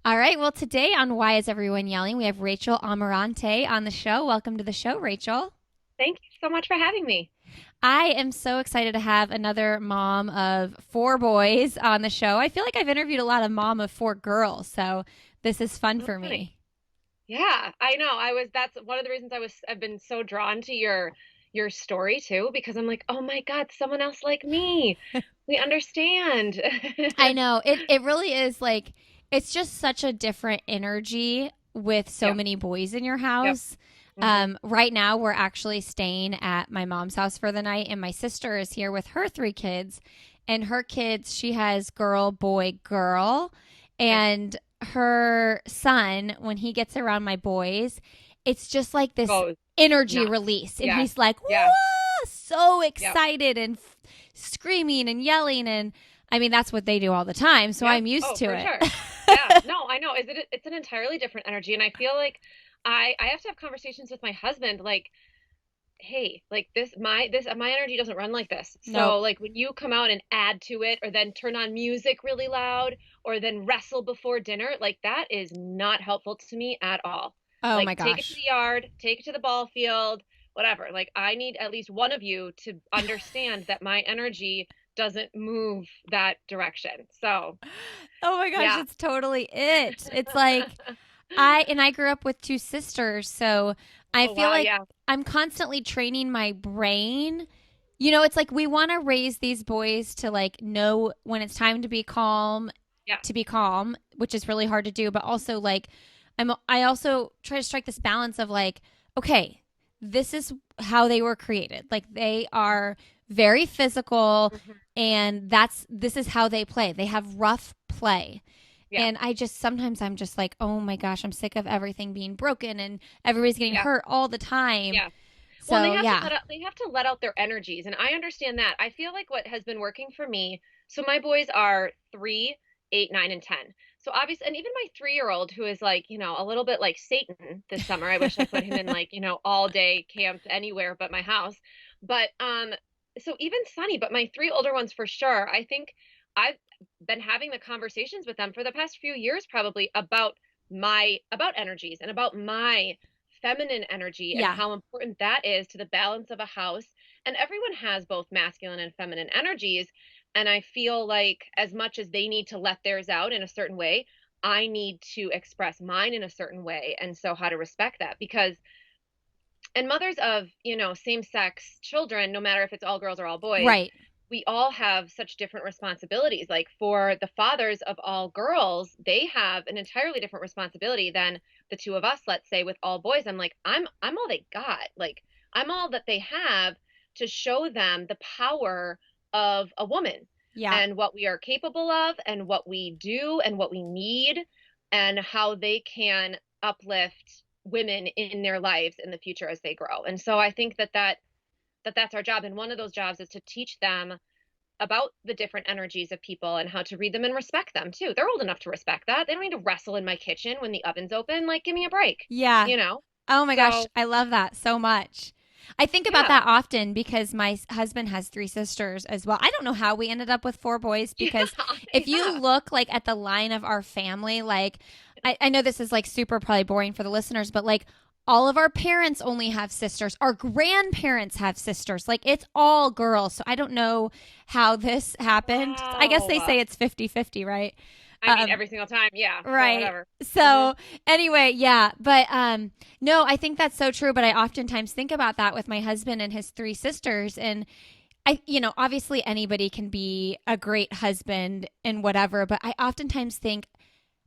All right. Well, today on Why Is Everyone Yelling, we have Rachel Amarante on the show. Welcome to the show, Rachel. Thank you so much for having me. I am so excited to have another mom of four boys on the show. I feel like I've interviewed a lot of mom of four girls, so this is fun That's for funny. me. Yeah, I know. That's one of the reasons I've been so drawn to your story too, because I'm like, oh my God, someone else like me. We understand. I know it really is like it's just such a different energy with so Yep, many boys in your yep. house. Hmm. Right now, we're actually staying at my mom's house for the night, and my sister is here with her three kids. And her kids, she has girl, boy, girl. Okay. And her son, when he gets around my boys, it's just like this Goes energy nuts. release. And Yeah, he's like, yeah, whoa, so yep, excited and screaming and yelling. And I mean, that's what they do all the time. So yep. I'm used Oh, to for it. sure. Yeah, no, I know. Is it? It's an entirely different energy, and I feel like I have to have conversations with my husband, like hey, like my energy doesn't run like this. Nope. So like when you come out and add to it or then turn on music really loud or then wrestle before dinner, like that is not helpful to me at all. Oh Like my take it to the gosh. yard, take it to the ball field, whatever. Like I need at least one of you to understand that my energy doesn't move that direction. So, Oh my gosh, yeah. it's totally it. It's like I grew up with two sisters, so I Oh feel wow, like yeah. I'm constantly training my brain. You know, it's like we want to raise these boys to like know when it's time Yeah. to be calm, which is really hard to do, but also like I also try to strike this balance of like, okay, this is how they were created. Like they are very physical Hmm. and this is how they play. They have rough play. Yeah. And I just sometimes I'm just like, oh my gosh, I'm sick of everything being broken and everybody's getting Yeah. hurt all the time. Yeah. Well, and So yeah, they have to let out their energies, and I understand that. I feel like what has been working for me. So my boys are 3, 8, 9, and 10. So obviously, and even my 3-year-old who is like, a little bit like Satan this summer. I wish I put him in like, all day camp anywhere but my house. But so even Sunny, but my three older ones for sure. I think I've been having the conversations with them for the past few years probably about energies and about my feminine energy and yeah, how important that is to the balance of a house. And everyone has both masculine and feminine energies. And I feel like as much as they need to let theirs out in a certain way, I need to express mine in a certain way. And so, how to respect that because, and mothers of, same sex children, no matter if it's all girls or all boys, right. we all have such different responsibilities. Like for the fathers of all girls, they have an entirely different responsibility than the two of us, let's say, with all boys. I'm like, I'm all they got. Like I'm all that they have to show them the power of a woman Yeah. and what we are capable of and what we do and what we need and how they can uplift women in their lives in the future as they grow. And so I think that's our job. And one of those jobs is to teach them about the different energies of people and how to read them and respect them too. They're old enough to respect that. They don't need to wrestle in my kitchen when the oven's open. Like, give me a break, Yeah. you know? Oh my gosh, So, I love that so much. I think about yeah. that often because my husband has three sisters as well. I don't know how we ended up with four boys Yeah. because if you Yeah. look like at the line of our family, like I know this is like super probably boring for the listeners, but like all of our parents only have sisters. Our grandparents have sisters. Like it's all girls. So I don't know how this happened. I guess they Wow. say it's 50-50, right? I mean, Um, every single time. Yeah. So, Right. whatever. Hmm. So anyway, yeah, but no, I think that's so true, but I oftentimes think about that with my husband and his three sisters and obviously anybody can be a great husband and whatever, but I oftentimes think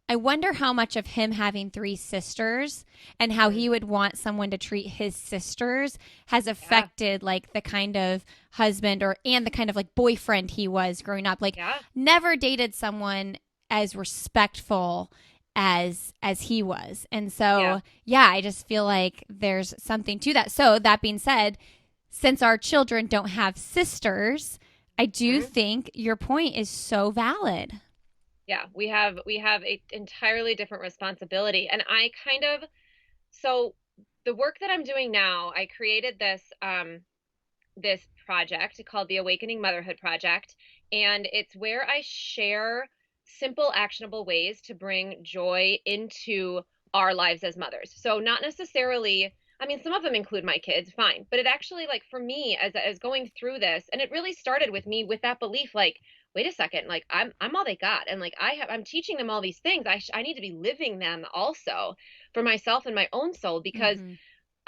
I wonder how much of him having three sisters and how Hmm. he would want someone to treat his sisters has Yeah. affected like the kind of husband or and the kind of like boyfriend he was growing up. Like Yeah. never dated someone as respectful as he was. And Yeah. so, yeah, I just feel like there's something to that. So, that being said, since our children don't have sisters, I do Hmm. think your point is so valid. Yeah. We have a entirely different responsibility. And I kind of, so the work that I'm doing now, I created this project called the Awakening Motherhood Project. And it's where I share simple, actionable ways to bring joy into our lives as mothers. So not necessarily, I mean, some of them include my kids, fine, but it actually, like, for me, as going through this, and it really started with me with that belief, like, wait a second, like, I'm all they got, and like I'm teaching them all these things. I need to be living them also for myself and my own soul, because Mm-hmm.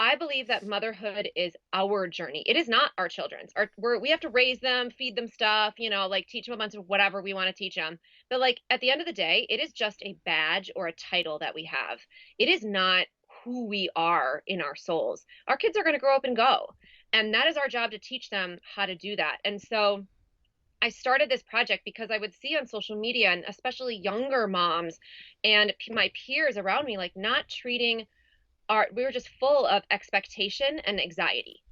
I believe that motherhood is our journey. It is not our children's. We have to raise them, feed them stuff, like teach them a bunch of whatever we want to teach them. But like at the end of the day, it is just a badge or a title that we have. It is not who we are in our souls. Our kids are going to grow up and go. And that is our job to teach them how to do that. And so I started this project because I would see on social media, and especially younger moms and my peers around me, like not treating we were just full of expectation and anxiety.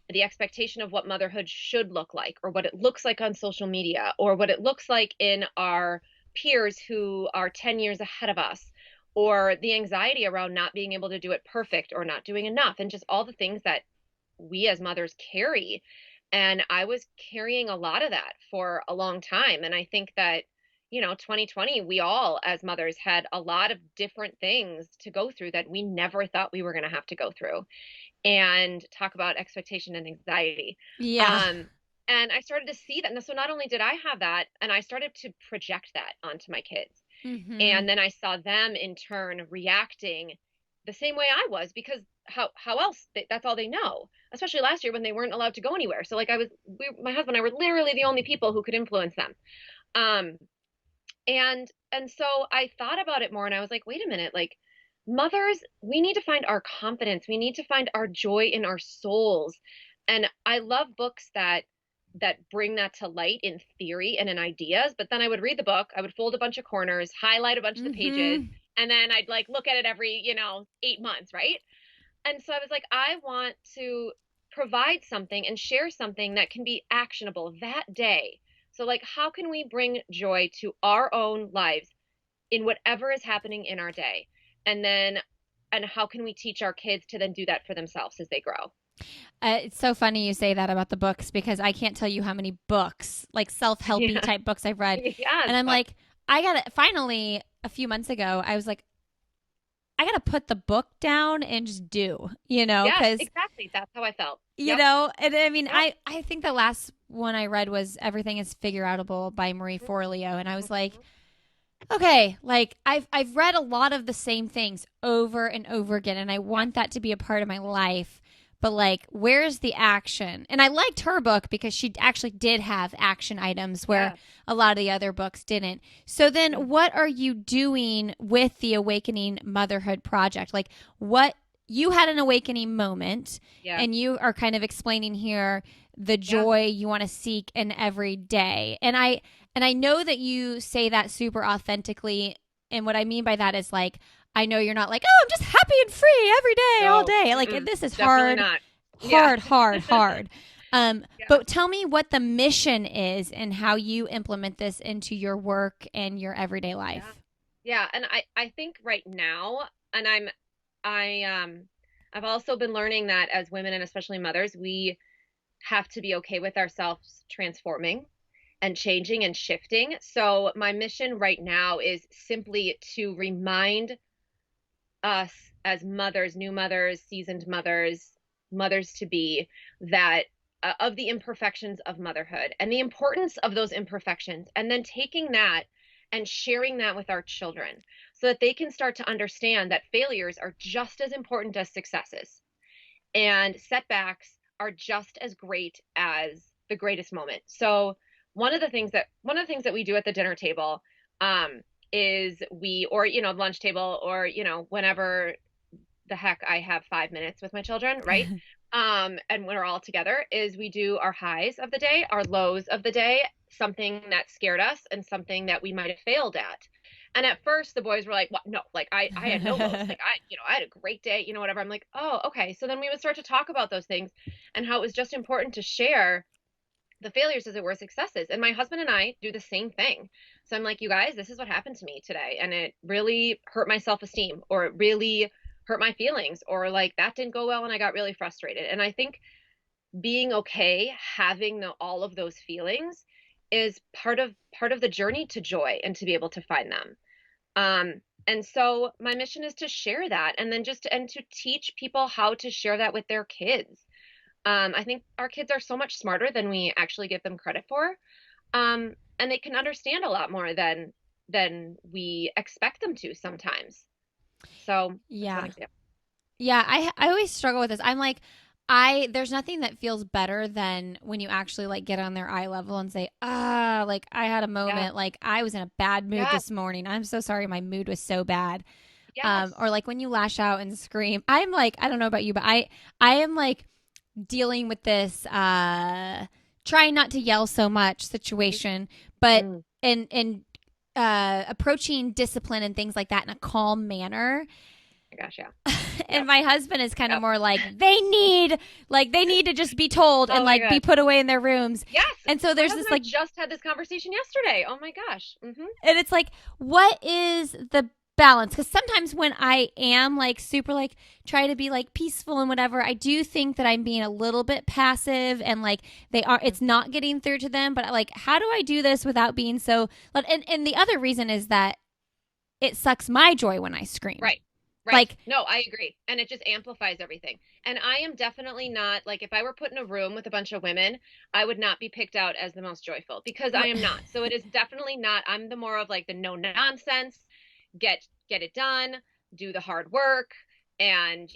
The expectation of what motherhood should look like, or what it looks like on social media, or what it looks like in our peers who are 10 years ahead of us, or the anxiety around not being able to do it perfect or not doing enough, and just all the things that we as mothers carry. And I was carrying a lot of that for a long time. And I think that, 2020, we all as mothers had a lot of different things to go through that we never thought we were going to have to go through, and talk about expectation and anxiety. Yeah. Um, and I started to see that. And so not only did I have that, and I started to project that onto my kids. Mm-hmm. And then I saw them in turn reacting the same way I was, because how else that's all they know, especially last year when they weren't allowed to go anywhere. So like my husband and I were literally the only people who could influence them. Um, and so I thought about it more, and I was like, wait a minute, like, mothers, we need to find our confidence. We need to find our joy in our souls. And I love books that bring that to light in theory and in ideas, but then I would read the book, I would fold a bunch of corners, highlight a bunch of the pages, Mm-hmm. and then I'd like look at it every, 8 months, right? And so I was like, I want to provide something and share something that can be actionable that day. So, like, how can we bring joy to our own lives in whatever is happening in our day? And how can we teach our kids to then do that for themselves as they grow? It's so funny you say that about the books because I can't tell you how many books, like self-helpy Yeah. type books I've read. Yes. And I'm like, I got to finally a few months ago, I was like, I got to put the book down and just do, Yes, cuz exactly. That's how I felt. Yep. and I mean, Yep. I think the last one I read was Everything is Figure Outable by Marie Forleo, and I was like, Mhm. okay, like I've read a lot of the same things over and over again, and I Yep. want that to be a part of my life. But like, where's the action? And I liked her book because she actually did have action items where Yes. a lot of the other books didn't. So then, Mhm. what are you doing with the Awakening Motherhood project? Like, what you had an awakening moment, Yes. and you are kind of explaining here the Yeah. joy you want to seek in every day. And I know that you say that super authentically. And what I mean by that is like, I know you're not like, oh, I'm just happy and free every day, all No. day. Like Mm-mm. this is Definitely hard, not. Yeah. hard, hard, hard. Yeah. But tell me what the mission is and how you implement this into your work and your everyday Yeah. life. Yeah. And I think right now, and I I've also been learning that as women, and especially mothers, we have to be okay with ourselves transforming and changing and shifting. So my mission right now is simply to remind us as mothers, new mothers, seasoned mothers, mothers to be, that of the imperfections of motherhood and the importance of those imperfections, and then taking that and sharing that with our children so that they can start to understand that failures are just as important as successes, and setbacks are just as great as the greatest moment. So one of the things that we do at the dinner table, um, is or lunch table, or whenever the heck I have 5 minutes with my children, right? And when we're all together, is we do our highs of the day, our lows of the day, something that scared us and something that we might have failed at. And at first the boys were like, what? No, like I had no lows. Like I had a great day, whatever. I'm like, oh, okay. So then we would start to talk about those things and how it was just important to share the failures as it were successes. And my husband and I do the same thing. So I'm like, you guys, this is what happened to me today. And it really hurt my self esteem, or it really hurt my feelings, or like that didn't go well and I got really frustrated. And I think being okay having all of those feelings is part of the journey to joy and to be able to find them. And so my mission is to share that, and then to teach people how to share that with their kids. I think our kids are so much smarter than we actually give them credit for. And they can understand a lot more than we expect them to sometimes. So that's one Yeah. example. Yeah, I always struggle with this. I'm like, I there's nothing that feels better than when you actually like get on their eye level and say, ah, like I had a Yeah. moment, like I was in a bad mood Yes. this morning. I'm so sorry, my mood was so bad. Or Yes. like when you lash out and scream. I'm like, I don't know about you, but I am like dealing with this trying not to yell so much situation, but Mm, in approaching discipline and things like that in a calm manner. my gosh, yeah. And Yep. my husband is kind of Yep. more like they need to just be told and Oh my like be God. put away in their rooms. Yes. And so My there's husband this and I like, just had this conversation yesterday. Oh my gosh. and it's like, what is the balance? Because sometimes when I am like super like try to be like peaceful and whatever, I do think that I'm being a little bit passive and like it's not getting through to them. But like, how do I do this without being so? And the other reason is that it sucks my joy when I scream. Right. Right. Like, No, I agree. And it just amplifies everything. And I am definitely not like, if I were put in a room with a bunch of women, I would not be picked out as the most joyful because I am not. So it is definitely not. I'm the more of like the no nonsense, get it done, do the hard work, and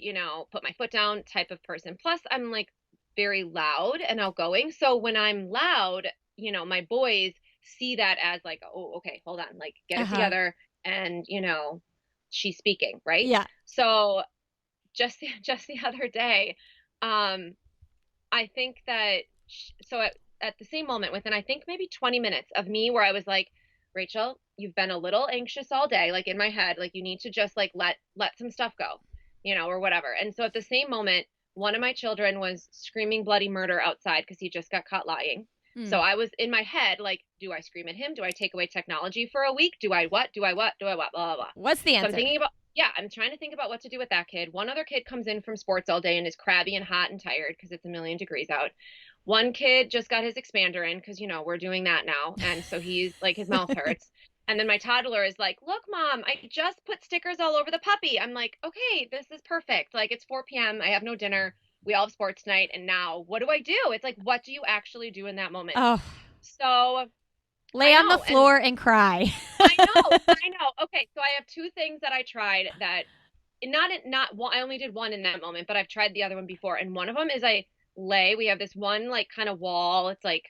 put my foot down type of person. Plus, I'm like very loud and outgoing. So when I'm loud, my boys see that as like, oh, okay, hold on, like get uh it huh, together, and she's speaking, right? yeah, So just the other day, um, I think that at the same moment, within I think maybe 20 minutes of me, where I was like, Rachel, you've been a little anxious all day, like in my head, like you need to just like let some stuff go, or whatever. And so at the same moment, one of my children was screaming bloody murder outside because he just got caught lying. So mm. I was in my head like, do I scream at him? Do I take away technology for a week? Do I what? Do I what? Do I what? Blah blah blah. What's the So I'm answer? thinking about, yeah, I'm trying to think about what to do with that kid. One other kid comes in from sports all day and is crabby and hot and tired because it's a million degrees out. One kid just got his expander in because, we're doing that now. And so he's like, his mouth hurts. And then my toddler is like, look, mom, I just put stickers all over the puppy. I'm like, okay, this is perfect. Like, it's 4 p.m. I have no dinner. We all have sports tonight. And now what do I do? It's like, what do you actually do in that moment? Oh, So lay I on the know. And floor and cry. I know. I know. Okay. So I have two things that I tried that not one, I only did one in that moment, but I've tried the other one before. And one of them is we have this one like kind of wall. It's like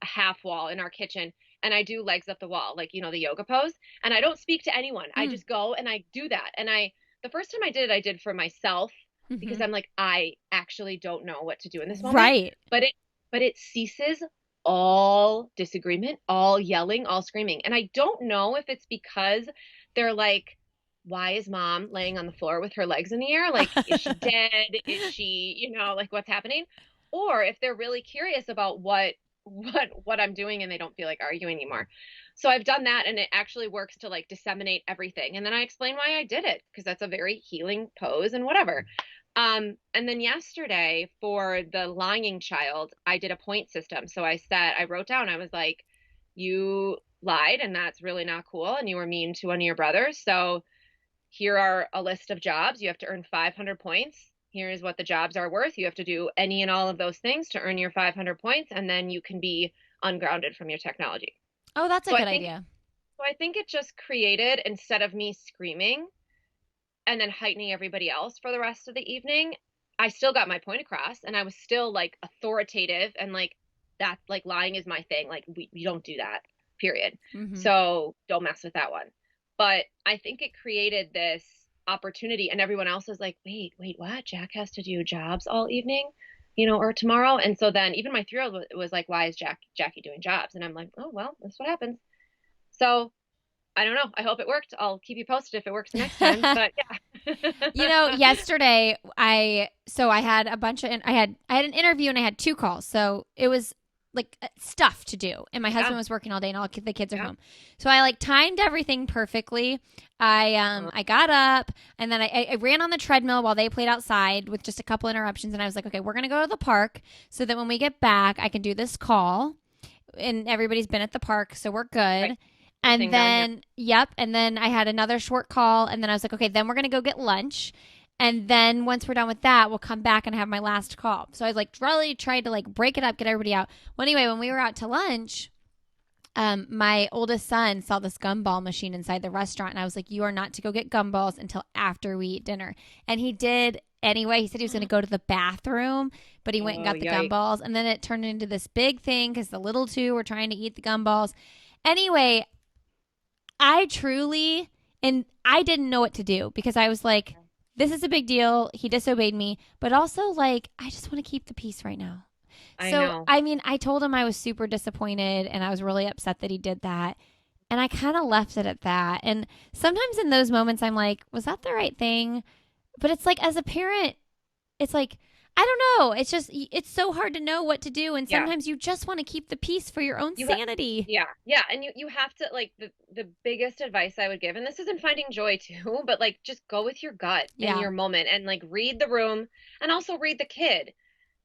a half wall in our kitchen. And I do legs up the wall, like, the yoga pose. And I don't speak to anyone. I Mm. just go and I do that. And the first time I did it, I did for myself because Hmm. I'm like, I actually don't know what to do in this moment. Right. But it ceases all disagreement, all yelling, all screaming. And I don't know if it's because they're like, why is mom laying on the floor with her legs in the air? Like, is she dead? Is she, like what's happening? Or if they're really curious about what I'm doing and they don't feel like arguing anymore. So I've done that and it actually works to like disseminate everything. And then I explain why I did it because that's a very healing pose and whatever. And then yesterday for the lying child, I did a point system. So I wrote down, I was like, you lied and that's really not cool. And you were mean to one of your brothers. So here are a list of jobs. You have to earn 500 points. Here's what the jobs are worth. You have to do any and all of those things to earn your 500 points. And then you can be ungrounded from your technology. Oh, that's a So I good think, idea. so I think it just created, instead of me screaming, and then heightening everybody else for the rest of the evening, I still got my point across and I was still like authoritative and like that, like lying is my thing. Like we don't do that, period. Hmm. So don't mess with that one. But I think it created this opportunity and everyone else was like, wait, what? Jack has to do jobs all evening, or tomorrow. And so then even my 3-year-old was like, why is Jackie doing jobs? And I'm like, oh, well, that's what happens. So I don't know. I hope it worked. I'll keep you posted if it works next time. But yeah. Yesterday I had a bunch of I had an interview and I had two calls. So it was like stuff to do, and my husband Yeah. was working all day and all the kids are Yeah. home. So I like timed everything perfectly. I got up and then I ran on the treadmill while they played outside with just a couple interruptions, and I was like, okay, we're gonna go to the park so that when we get back I can do this call. and everybody's been at the park, so we're Right. good. And Sitting down. Yeah. then, yep. And then I had another short call. And then I was like, okay, then we're going to go get lunch. And then once we're done with that, we'll come back and have my last call. So I was like, really tried to like break it up, get everybody out. Well, anyway, when we were out to lunch, my oldest son saw this gumball machine inside the restaurant. And I was like, you are not to go get gumballs until after we eat dinner. And he did anyway. He said he was going to go to the bathroom, but he went and Oh, got the yikes. gumballs. And then it turned into this big thing because the little two were trying to eat the gumballs. Anyway, I truly, and I didn't know what to do because I was like, this is a big deal. He disobeyed me, but also like, I just want to keep the peace right now. I So, know. I mean, I told him I was super disappointed and I was really upset that he did that. And I kind of left it at that. And sometimes in those moments, I'm like, was that the right thing? But it's like, as a parent, it's like, I don't know. It's just, it's so hard to know what to do. And Yeah. sometimes you just want to keep the peace for your own You ha sanity. Yeah. Yeah. And you have to like the biggest advice I would give, and this isn't finding joy too, but like just go with your gut and Yeah. your moment and like read the room and also read the kid.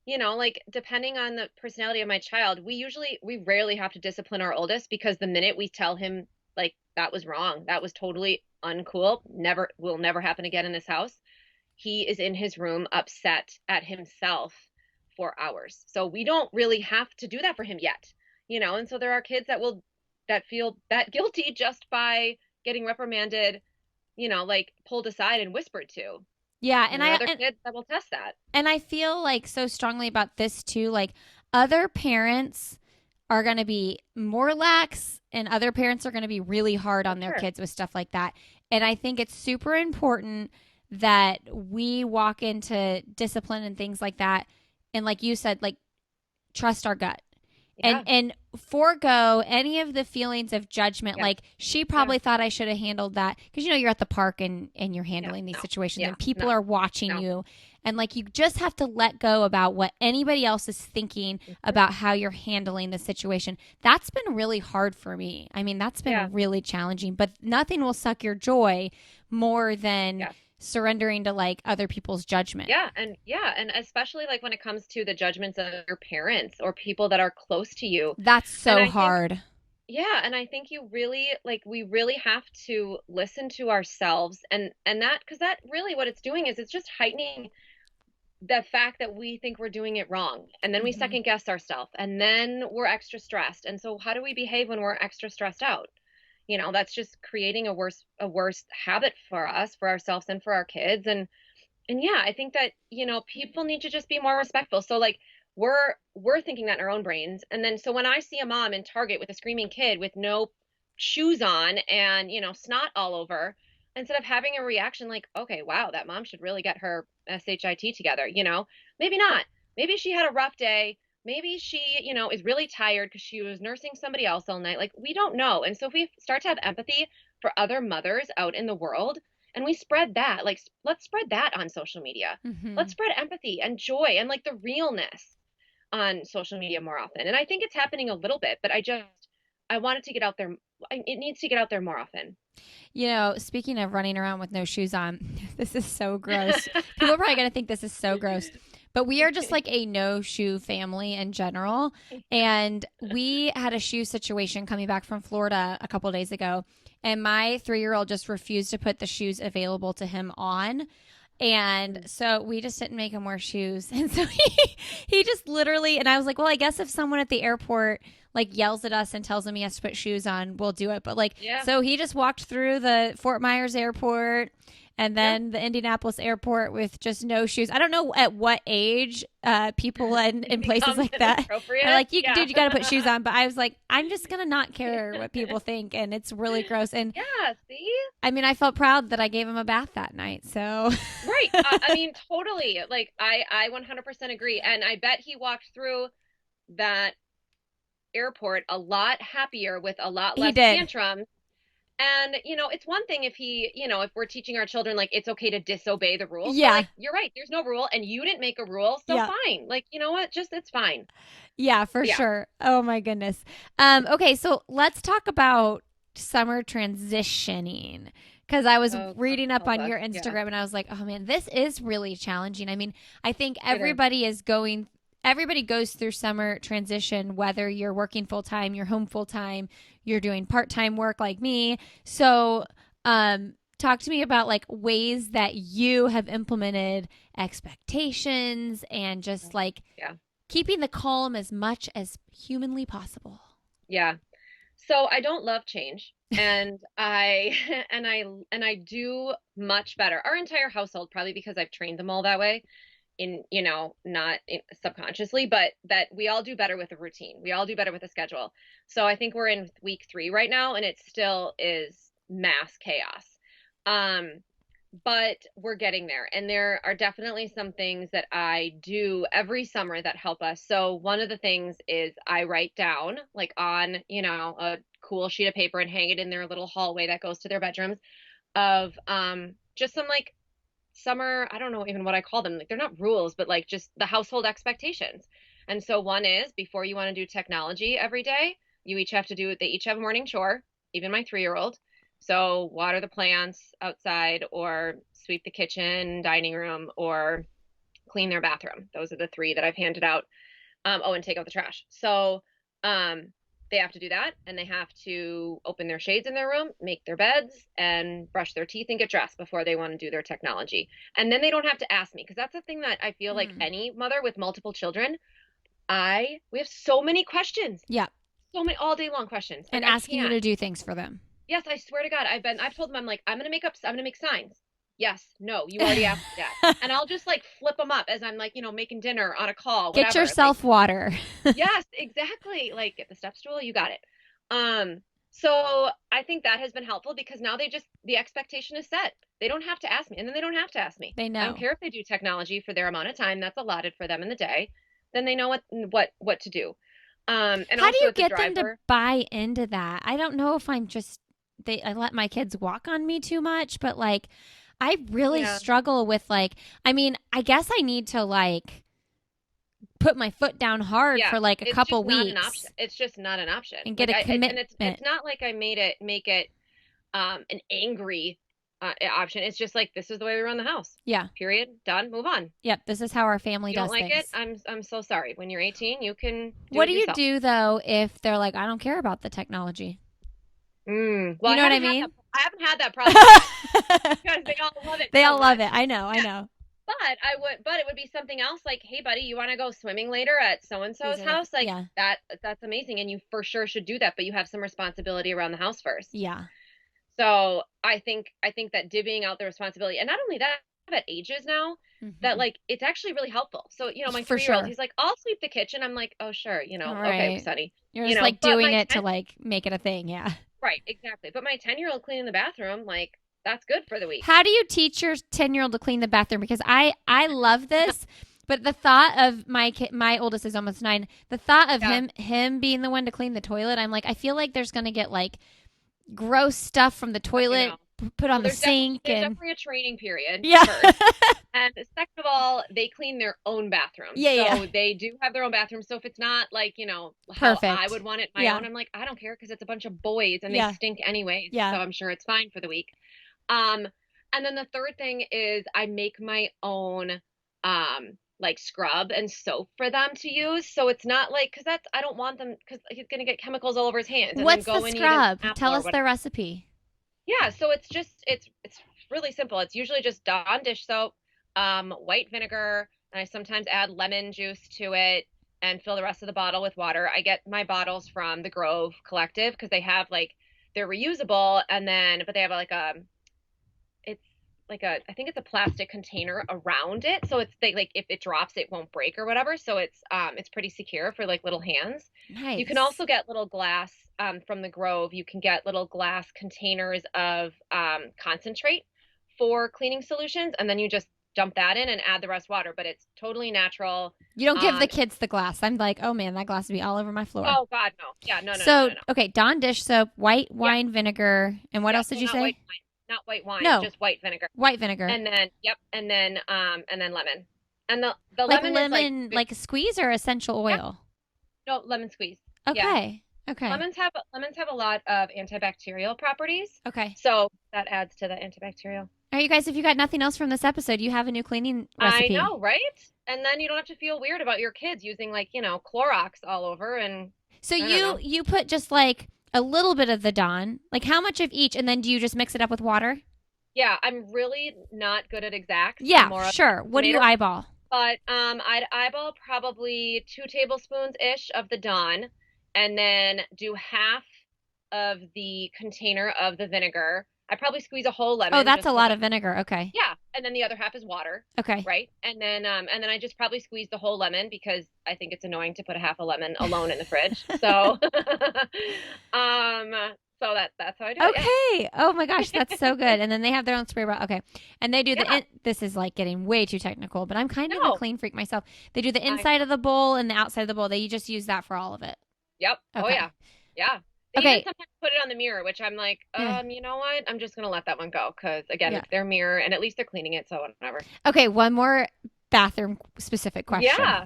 Like depending on the personality of my child, we rarely have to discipline our oldest because the minute we tell him like that was wrong, that was totally uncool, never will never happen again in this house, he is in his room upset at himself for hours. So we don't really have to do that for him yet. And so there are kids that feel that guilty just by getting reprimanded, like pulled aside and whispered to. Yeah. And there are other kids that will test that. And I feel like so strongly about this too. Like other parents are going to be more lax and other parents are going to be really hard on their Sure. kids with stuff like that. And I think it's super important that we walk into discipline and things like that. And like you said, like trust our gut Yeah. and forego any of the feelings of judgment. Yeah. Like she Yeah. probably thought I should have handled that because you're at the park and you're Yeah. handling these No. situations Yeah. and people No. are watching No. you, and like you just have to let go about what anybody else is thinking Mhm. about how you're handling the situation. That's been really hard for me. I mean, that's been Yeah. really challenging, but nothing will suck your joy more than Yeah. surrendering to like other people's judgment. And especially like when it comes to the judgments of your parents or people that are close to you. That's And so I think hard. Yeah, and I think we really have to listen to ourselves and that because that really what it's doing is it's just heightening the fact that we think we're doing it wrong and then we Mhm. second guess ourselves and then we're extra stressed. And so how do we behave when we're extra stressed out? That's just creating a worse habit for us, for ourselves and for our kids. And yeah, I think that, people need to just be more respectful. So like we're thinking that in our own brains. And then so when I see a mom in Target with a screaming kid with no shoes on and, snot all over, instead of having a reaction like, okay, wow, that mom should really get her SHIT together. Maybe not. Maybe she had a rough day. Maybe she, is really tired because she was nursing somebody else all night. Like we don't know. And so if we start to have empathy for other mothers out in the world, and we spread that, like let's spread that on social media. Let's Mhm. spread empathy and joy and like the realness on social media more often. And I think it's happening a little bit, but I want it to get out there. It needs to get out there more often. Speaking of running around with no shoes on, this is so gross. People are probably going to think this is so gross, but we are just like a no shoe family in general. And we had a shoe situation coming back from Florida a couple days ago, and my 3-year-old just refused to put the shoes available to him on. And so we just didn't make him wear shoes. And so he just literally, and I was like, well, I guess if someone at the airport like yells at us and tells him he has to put shoes on, we'll do it. But like, Yeah. so he just walked through the Fort Myers airport and then the Indianapolis airport with just no shoes. I don't know at what age people in places like that Appropriate. are like, Yeah. dude, you got to put shoes on. But I was like, I'm just going to not care what people think. And it's really gross. And Yeah, see? I mean, I felt proud that I gave him a bath that night. So Right. I mean, totally. Like I 100% agree. And I bet he walked through that airport a lot happier with a lot he less did. tantrums. And, it's one thing if if we're teaching our children, like, it's okay to disobey the rules. Yeah. But, like, you're right. There's no rule and you didn't make a rule. So Yeah. fine. Like, you know what? Just, it's fine. Yeah, for Yeah. sure. Oh my goodness. Okay, so let's talk about summer transitioning. Because I was Oh, reading up on God. your Yeah. Instagram and I was like, oh man, this is really challenging. I mean, I think is. everybody is going, everybody goes through summer transition, whether you're working full time, you're home full time, you're doing part time work like me. So, talk to me about like ways that you have implemented expectations and just like Yeah. keeping the calm as much as humanly possible. Yeah. So I don't love change, and I and I do much better. Our entire household, probably because I've trained them all that way, in not subconsciously, but that we all do better with a routine. We all do better with a schedule. So I think we're in week 3 right now, and it still is mass chaos. Um, but we're getting there, and there are definitely some things that I do every summer that help us. So one of the things is I write down, like, on a cool sheet of paper, and hang it in their little hallway that goes to their bedrooms, of just some like summer, I don't know even what I call them, like they're not rules, but like just the household expectations. And so one is, before you want to do technology every day, they each have a morning chore, even my 3-year-old. So water the plants outside, or sweep the kitchen, dining room, or clean their bathroom. Those are the 3 that I've handed out. And take out the trash. So they have to do that, and they have to open their shades in their room, make their beds, and brush their teeth and get dressed before they want to do their technology. And then they don't have to ask me, because that's the thing that I feel like any mother with multiple children, we have so many questions. Yeah. So many all day long questions. And asking you to do things for them. Yes, I swear to God, I've told them, I'm like, I'm gonna make signs. Yes, no, you already asked that. And I'll just like flip them up as I'm like, making dinner on a call, whatever. Get yourself water. Yes, exactly. Like, get the step stool, you got it. So I think that has been helpful, because now the expectation is set. They don't have to ask me, and then they don't have to ask me. They know. I don't care if they do technology for their amount of time that's allotted for them in the day. Then they know what to do. And how also do you get them to buy into that? I don't know if I let my kids walk on me too much, but like I really struggle with like, I mean, I guess I need to like put my foot down hard for like a couple weeks. It's just not an option. And get a commitment. It's not like I make it an angry option. It's just like, this is the way we run the house. Yeah. Period. Done. Move on. Yep. This is how our family does things. You don't like it? I'm so sorry. When you're 18, you can do What it do yourself. you do though if they're like, I don't care about the technology? Well, you know what I mean? I haven't had that problem because they all love it. They all love it. I know. But it would be something else, like, hey buddy, you want to go swimming later at so-and-so's house? Like, that's amazing, and you for sure should do that, but you have some responsibility around the house first. Yeah. So I think that divvying out the responsibility, and not only that, at ages now, that like it's actually really helpful. So my 3-year-old, he's like, I'll sweep the kitchen. I'm like, oh sure, okay, Sonny. You're just like doing it to like make it a thing, yeah. Right, exactly. But my 10-year-old cleaning the bathroom, like, that's good for the week. How do you teach your 10-year-old to clean the bathroom? Because I love this, but the thought of my oldest is almost 9. The thought of him being the one to clean the toilet, I'm like, I feel like there's going to get like gross stuff from the toilet put on the sink. There's definitely a training period. Yeah. First. And second of all, they clean their own bathroom. So they do have their own bathroom. So if it's not like, how perfect. I would want it my own, I'm like, I don't care, because it's a bunch of boys and they stink anyways. So I'm sure it's fine for the week. And then the third thing is I make my own like scrub and soap for them to use. So it's not like, because I don't want them, because he's going to get chemicals all over his hands. And what's then the scrub? Tell us the recipe. Yeah, so it's really simple. It's usually just Dawn dish soap, white vinegar, and I sometimes add lemon juice to it and fill the rest of the bottle with water. I get my bottles from the Grove Collective, because they have they're reusable, but they have I think it's a plastic container around it, so it's if it drops, it won't break or whatever. So it's pretty secure for like little hands. Nice. You can also get little glass from the Grove. You can get little glass containers of concentrate for cleaning solutions, and then you just dump that in and add the rest water. But it's totally natural. You don't give the kids the glass. I'm like, oh man, that glass would be all over my floor. Oh God, no. Yeah, no. So okay, Dawn dish soap, white wine vinegar, and what else did you say? Not white wine, no, just white vinegar. White vinegar. And then and then lemon. And the like lemon is like a squeeze or essential oil? Yeah. No, lemon squeeze. Okay. Yeah. Okay. Lemons have a lot of antibacterial properties. Okay. So that adds to the antibacterial. All right, you guys, if you got nothing else from this episode, you have a new cleaning I recipe. know, right? And then you don't have to feel weird about your kids using like, Clorox all over and So I don't you know. you put just like a little bit of the Dawn, like how much of each, and then do you just mix it up with water? Yeah, I'm really not good at exacts. I'm Yeah, more of sure. an What do you estimator. eyeball? But I'd eyeball probably 2 tablespoons ish of the Dawn, and then do half of the container of the vinegar. I probably squeeze a whole Oh, lemon that's just a because lot of vinegar. Okay. yeah, and then the other half is water, Okay. right? And then I just probably squeeze the whole lemon because I think it's annoying to put a half a lemon alone in the fridge. So um so that's how I do it. Yeah. Okay. Oh my gosh, that's so good. And then they have their own spray bottle. Okay. And they do Yeah. this is like getting way too technical, but I'm kind of a No. clean freak myself. They do the I inside of the bowl and the outside of the bowl. They just use that for all of it. Yep. Oh Okay. yeah. Yeah. They even Okay. sometimes put it on the mirror, which I'm like, Eh, you know what? I'm just gonna let that one go because again, yeah. it's their mirror and at least they're cleaning it, so whatever. Okay, one more bathroom specific question. Yeah.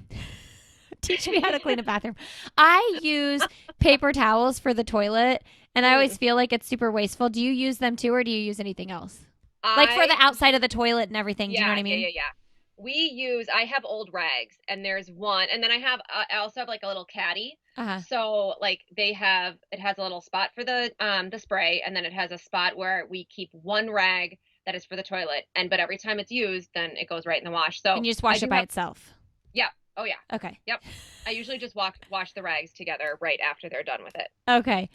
Teach me how to clean a bathroom. I use paper towels for the toilet, and I always Mm. feel like it's super wasteful. Do you use them too, or do you use anything else? Like for I the outside of the toilet and everything. Do you know what Yeah, I yeah, mean? yeah, yeah. I have old rags and there's one, and then I also have like a little caddy. Uh huh. So like it has a little spot for the spray, and then it has a spot where we keep one rag that is for the toilet. But every time it's used, then it goes right in the wash. And So you just I wash it do by have, itself. yeah. Oh yeah. Okay. Yep. I usually just wash the rags together right after they're done with it. Okay.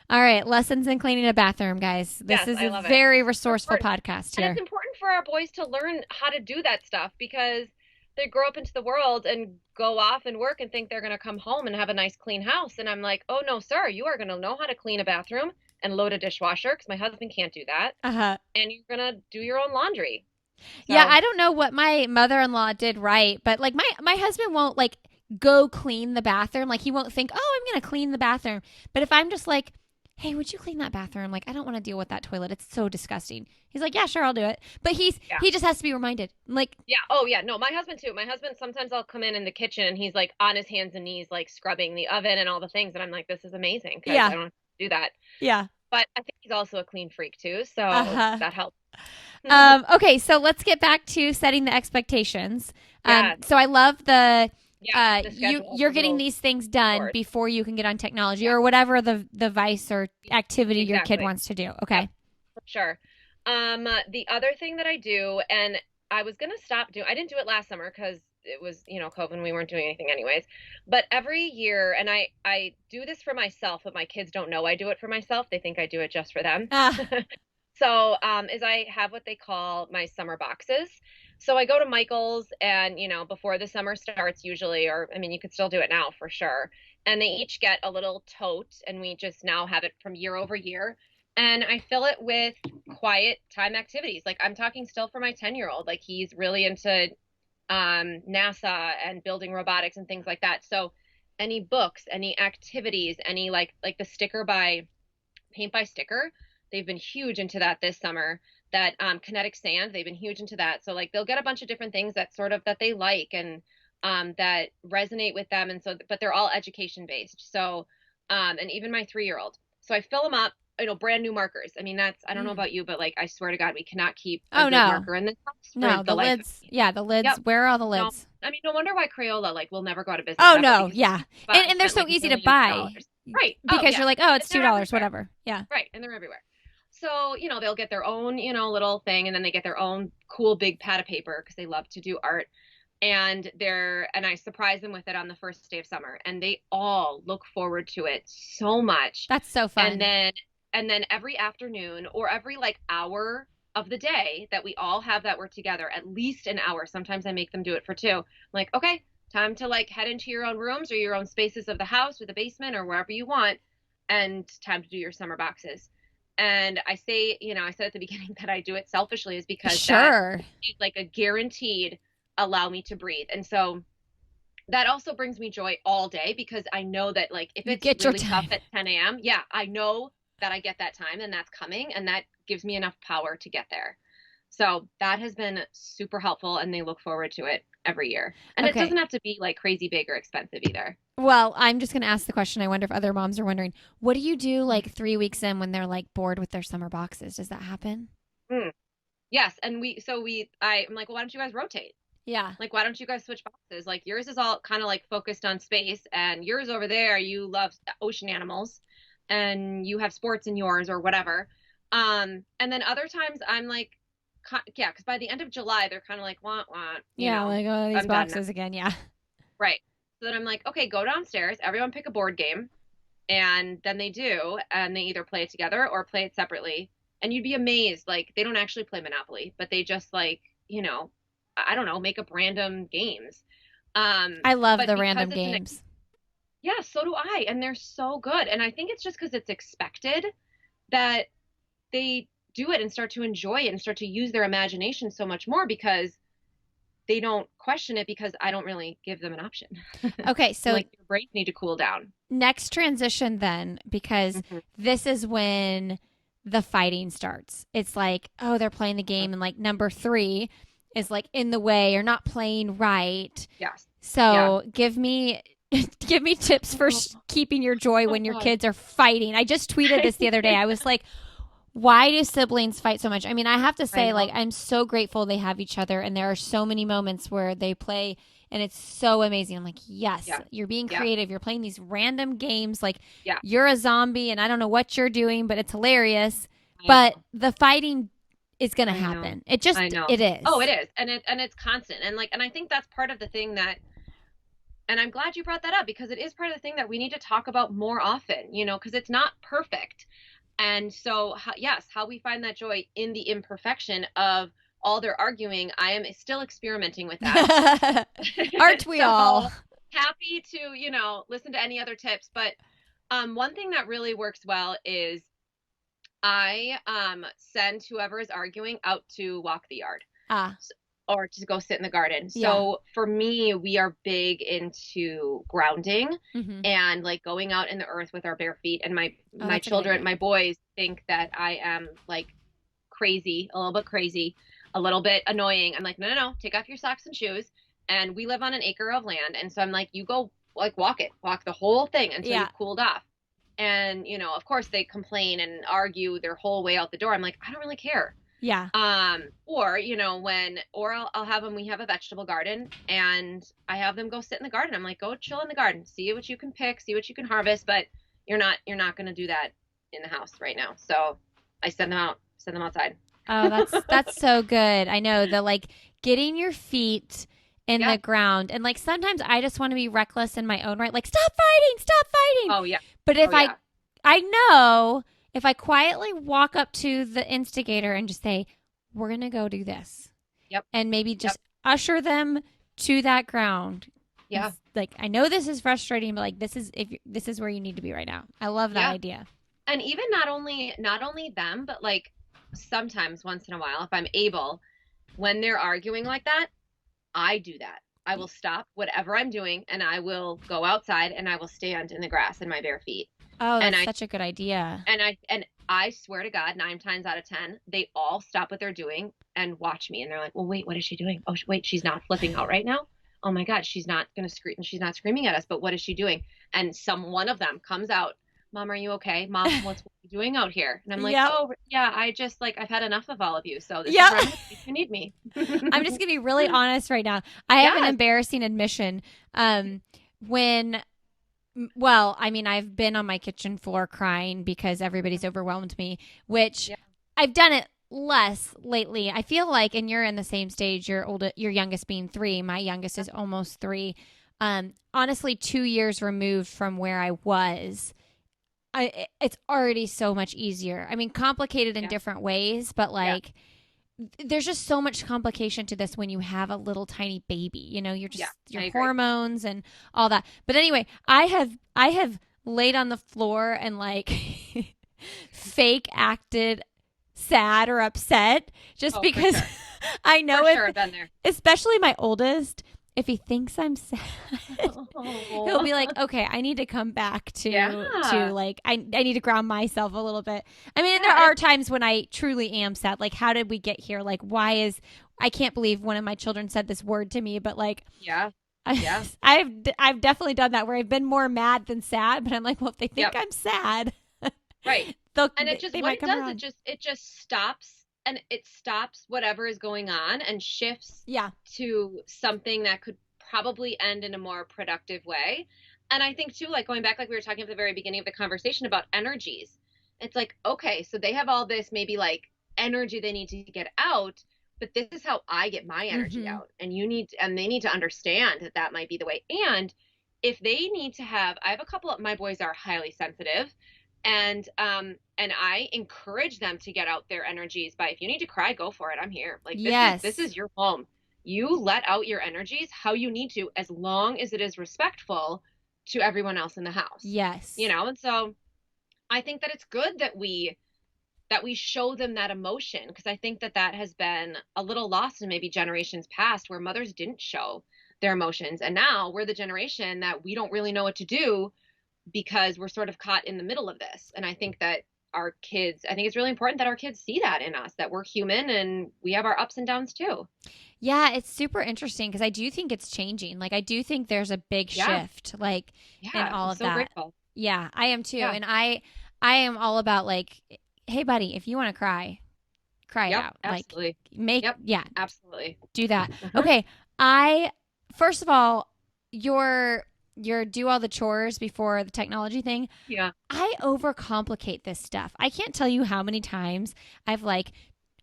All right. Lessons in cleaning a bathroom, guys. This Yes, is I a love it. very It's resourceful important. podcast And it's here. important for our boys to learn how to do that stuff because they grow up into the world and go off and work and think they're going to come home and have a nice clean house. And I'm like, oh, no, sir, you are going to know how to clean a bathroom and load a dishwasher because my husband can't do that. Uh huh. And you're going to do your own laundry. Yeah, So, I don't know what my mother-in-law did right, but like my husband won't like go clean the bathroom. Like he won't think, "Oh, I'm going to clean the bathroom." But if I'm just like, "Hey, would you clean that bathroom?" Like I don't want to deal with that toilet. It's so disgusting. He's like, "Yeah, sure, I'll do it." But yeah. he just has to be reminded. Like, Yeah. Oh, yeah. No, my husband too. My husband, sometimes I'll come in the kitchen and he's like on his hands and knees, like scrubbing the oven and all the things. And I'm like, this is amazing because I yeah. don't have to do that. Yeah. But I think he's also a clean freak too. So Uh-huh. that helps. Okay, so let's get back to setting the expectations. Yes. So I love the Yeah. The schedule, you're the getting little these things done board. before you can get on technology Yeah. or whatever the vice or activity your kid Exactly. wants to do. Yep, Okay. for sure. The other thing that I do, and I was gonna stop doing, I didn't do it last summer because it was, COVID and we weren't doing anything anyways. But every year, and I do this for myself, but my kids don't know I do it for myself. They think I do it just for them. Ah, So, is I have what they call my summer boxes. So I go to Michael's and, before the summer starts usually, or I mean, you could still do it now for sure. And they each get a little tote and we just now have it from year over year. And I fill it with quiet time activities. Like I'm talking still for my 10-year-old, like he's really into NASA and building robotics and things like that. So any books, any activities, any like the sticker by paint by sticker. They've been huge into that this summer. That kinetic sand, they've been huge into that. So like they'll get a bunch of different things that sort of that they like and that resonate with them. And so, but they're all education based. So, and even my 3-year-old. So I fill them up, brand new markers. I mean, I don't know mm. about you, but like I swear to God, we cannot keep a Oh good no. marker in this house for No, the the life of lids. me. Yeah, the lids. Yep. Where are all the No, lids? I mean, no wonder why Crayola like will never go out of business Oh ever no, because yeah. And they're spent so like easy to millions of buy. dollars. Right. Oh Because yeah. you're like, "Oh, it's And they're $2, everywhere. whatever." Yeah. Right, and they're everywhere. So, they'll get their own, little thing, and then they get their own cool big pad of paper because they love to do art. And I surprise them with it on the first day of summer, and they all look forward to it so much. That's so And fun. then every afternoon or every like hour of the day that we all have that we're together, at least an hour. Sometimes I make them do it for 2. I'm like, okay, time to like head into your own rooms or your own spaces of the house or the basement or wherever you want, and time to do your summer boxes. And I said at the beginning that I do it selfishly is because that Sure. is like a guaranteed allow me to breathe. And so that also brings me joy all day because I know that like if You it's get your really tough time. at 10 a.m., yeah, I know that I get that time and that's coming and that gives me enough power to get there. So that has been super helpful and they look forward to it every year. And it Okay. doesn't have to be like crazy big or expensive either. Well, I'm just going to ask the question. I wonder if other moms are wondering, what do you do like 3 weeks in when they're like bored with their summer boxes? Does that happen? Mm. yes. And I'm like, well, why don't you guys rotate? Yeah. Like, why don't you guys switch boxes? Like, yours is all kind of like focused on space, and yours over there, you love ocean animals, and you have sports in yours or whatever. And then other times I'm like, yeah, because by the end of July, they're kind of like, want, Yeah, like, oh, these I'm done now. boxes again. Yeah. Right. So then I'm like, okay, go downstairs, everyone pick a board game, and then they do, and they either play it together or play it separately. And you'd be amazed, like they don't actually play Monopoly, but they just like, I don't know, make up random games. I love But the because random it's games. yeah, so do I, and they're so good. And I think it's just because it's expected that they do it and start to enjoy it and start to use their imagination so much more because they don't question it because I don't really give them an option. Okay, I'm so like, your brains need to cool down. next transition then, because Mhm. this is when the fighting starts. It's like, oh, they're playing the game, and like number three is like in the way or not playing right. Yes. Yeah. So give me give me tips for keeping your joy Oh when your God. kids are fighting. I just tweeted this the other day. I was like, why do siblings fight so much? I mean, I have to I say, like, know. I'm so grateful they have each other, and there are so many moments where they play, and it's so amazing. I'm like, yes, Yeah. you're being Yeah. creative. You're playing these random games, like Yeah. you're a zombie, and I don't know what you're doing, but it's hilarious. I But know. the fighting is gonna I know. happen. It I just know. it Oh, is. it is. And it's constant. And I think that's part of the thing that and I'm glad you brought that up because it is part of the thing that we need to talk about more often, because it's not perfect. And so, yes, how we find that joy in the imperfection of all their arguing, I am still experimenting with that. Aren't we all? So happy to, listen to any other tips. But one thing that really works well is I send whoever is arguing out to walk the yard Ah, or to go sit in the garden. yeah. So for me, we are big into grounding Mm-hmm. and like going out in the earth with our bare feet. And my Oh, my that's a good children, idea. my boys think that I am like crazy, a little bit crazy, a little bit annoying. I'm like, no, no, no, take off your socks and shoes. And we live on an acre of land. And so I'm like, you go like walk the whole thing until Yeah, you've cooled off. And, of course they complain and argue their whole way out the door. I'm like, I don't really care. yeah, Or, I'll have them, we have a vegetable garden and I have them go sit in the garden. I'm like, go chill in the garden, see what you can pick, see what you can harvest, but you're not going to do that in the house right now. So I send them outside. Oh, that's so good. I know the like getting your feet in the Yeah. ground, and like sometimes I just want to be reckless in my own right, like stop fighting, stop fighting. Oh yeah. But Oh yeah. I know if I quietly walk up to the instigator and just say, "We're gonna go do this," Yep. and maybe Yep. just usher them to that ground. Yeah. Like I know this is frustrating, but like this is where you need to be right now. I love that Yeah. idea. And even not only them, but like sometimes once in a while, if I'm able, when they're arguing like that, I do that. I will stop whatever I'm doing and I will go outside and I will stand in the grass in my bare feet. Oh, And that's I such a good idea. and I swear to God, 9 times out of 10, they all stop what they're doing and watch me. And they're like, "Well, wait, what is she doing? Oh, wait, she's not flipping out right now. Oh my God, she's not gonna scream. She's not screaming at us. But what is she doing?" And one of them comes out. "Mom, are you okay? Mom, what's what are you doing out here?" And I'm like, Yep. "Oh, yeah, I just like I've had enough of all of you. So this is Yep. where I'm gonna be if you need me." I'm just gonna be really honest right now. I have an Yes. embarrassing admission. When, well, I mean, I've been on my kitchen floor crying because everybody's overwhelmed me, which Yeah. I've done it less lately. I feel like, and you're in the same stage. Your youngest being 3. My youngest is almost 3. Honestly, 2 years removed from where I was. It's already so much easier. I mean, complicated in Yeah. different ways, but Yeah. like there's just so much complication to this when you have a little tiny baby. You're Yeah. just I your agree. hormones and all that. But anyway, I have laid on the floor and like fake acted sad or upset just Oh, for because sure. I know For if sure, I've been there. especially my oldest, if he thinks I'm sad, he'll be like, Oh. okay, I need to come back to Yeah. like I need to ground myself a little bit. I mean, there Yeah. are times when I truly am sad. Like, how did we get here? Like, I can't believe one of my children said this word to me, but like Yeah. Yeah. I've definitely done that where I've been more mad than sad, but I'm like, well, if they think Yep. I'm sad, Right. they'll And it just they what might it come does, around. it just stops and it stops whatever is going on and shifts Yeah. to something that could probably end in a more productive way. And I think too, like going back, like we were talking at the very beginning of the conversation about energies, it's like, okay, so they have all this maybe like energy they need to get out, but this is how I get my energy Mm-hmm. out. And and they need to understand that that might be the way. And if they need to have, I have a couple of my boys are highly sensitive, and I encourage them to get out their energies by, if you need to cry, go for it. I'm here. Like this Yes. is your home. You let out your energies how you need to, as long as it is respectful to everyone else in the house. Yes. And so I think that it's good that we show them that emotion, because I think that that has been a little lost in maybe generations past, where mothers didn't show their emotions, and now we're the generation that we don't really know what to do because we're sort of caught in the middle of this. And I think that I think it's really important that our kids see that in us, that we're human and we have our ups and downs too. Yeah, it's super interesting because I do think it's changing. Like I do think there's a big Yeah. shift like in Yeah. all I'm of so that. grateful. Yeah, I am too. Yeah. And I am all about like, hey buddy, if you want to cry, cry it Yep. out. Like Absolutely. make Yep. yeah, Absolutely. do that. Uh-huh. Okay. I first of all, your do all the chores before the technology thing. Yeah. I overcomplicate this stuff. I can't tell you how many times I've like,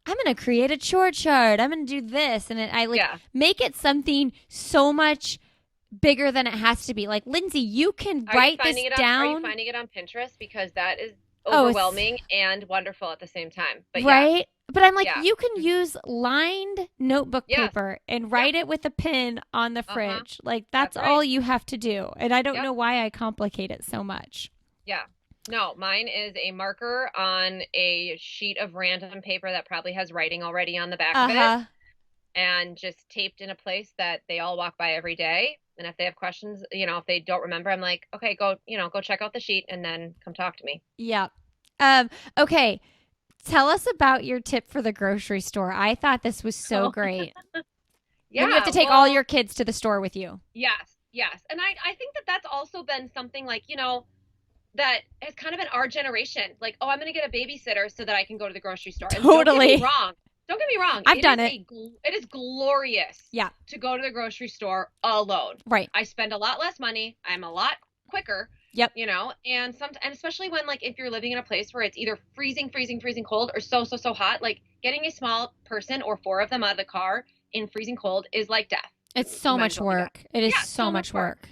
I'm going to create a chore chart. I'm going to do this. And I like Yeah. make it something so much bigger than it has to be. Like, Lindsay, you can write this Are you down. finding it on Pinterest? Because that is Oh, it's overwhelming and wonderful at the same time. But yeah. right. But I'm like, Yeah. you can use lined notebook Yes. paper and Yep. write it with a pen on the Uh-huh. fridge. Like, that's That's right. all you have to do. And I don't Yep. know why I complicate it so much. Yeah. No, mine is a marker on a sheet of random paper that probably has writing already on the back of Uh it, huh. and just taped in a place that they all walk by every day. And if they have questions, if they don't remember, I'm like, okay, go check out the sheet and then come talk to me. Yeah. Okay. Tell us about your tip for the grocery store. I thought this was so Oh, great. When you have yeah. to take all Well, your kids to the store with you. yes, yes. And I think that that's also been something like, that has kind of been our generation. Like, oh, I'm going to get a babysitter so that I can go to the grocery store. And don't get me Totally. wrong. Don't get me wrong. I've done it. It is glorious Yeah. to go to the grocery store alone. Right. I spend a lot less money. I'm a lot quicker. Yep. And especially when, like, if you're living in a place where it's either freezing, freezing, freezing cold, or so, so, so hot, like getting a small person or four of them out of the car in freezing cold is like death. It's so much Mentally death. work. It is Yeah, so much work.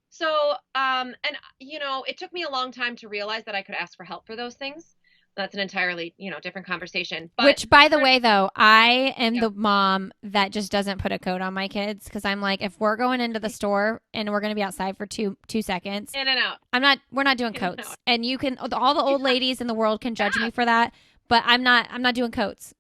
So, and it took me a long time to realize that I could ask for help for those things. That's an entirely, different conversation. But Which, by the way, though, I am yeah. the mom that just doesn't put a coat on my kids because I'm like, if we're going into the store and we're going to be outside for two seconds, In and out. we're not doing In and coats. out. And you can, all the old ladies in the world can judge me for that, but I'm not doing coats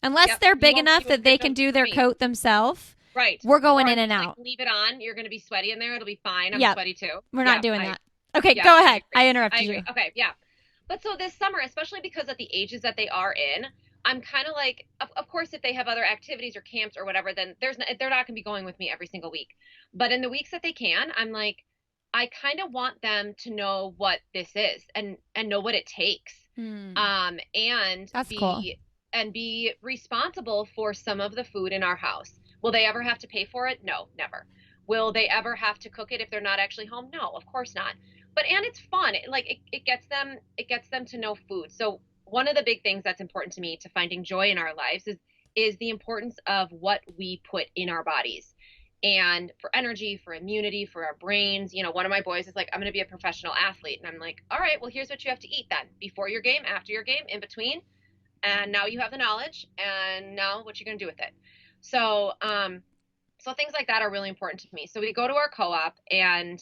unless Yep. they're big You enough won't that they fit can them do their me. coat themselves. Right. We're going Or in and just, out. like, leave it on. You're going to be sweaty in there. It'll be fine. I'm Yep. sweaty too. We're not Yeah, doing that. Okay, yeah, go I ahead. agree. I I interrupted agree. you. Okay, yeah. But so this summer, especially because of the ages that they are in, I'm kind of like, of course, if they have other activities or camps or whatever, then they're not going to be going with me every single week. But in the weeks that they can, I'm like, I kind of want them to know what this is and know what it takes. And That's be cool. and be responsible for some of the food in our house. Will they ever have to pay for it? No, never. Will they ever have to cook it if they're not actually home? No, of course not. And it's fun. It gets them to know food. So one of the big things that's important to me to finding joy in our lives is the importance of what we put in our bodies. And for energy, for immunity, for our brains. One of my boys is like, I'm going to be a professional athlete. And I'm like, all right, well, here's what you have to eat then. Before your game, after your game, in between. And now you have the knowledge. And now what you're going to do with it. So things like that are really important to me. So we go to our co-op, and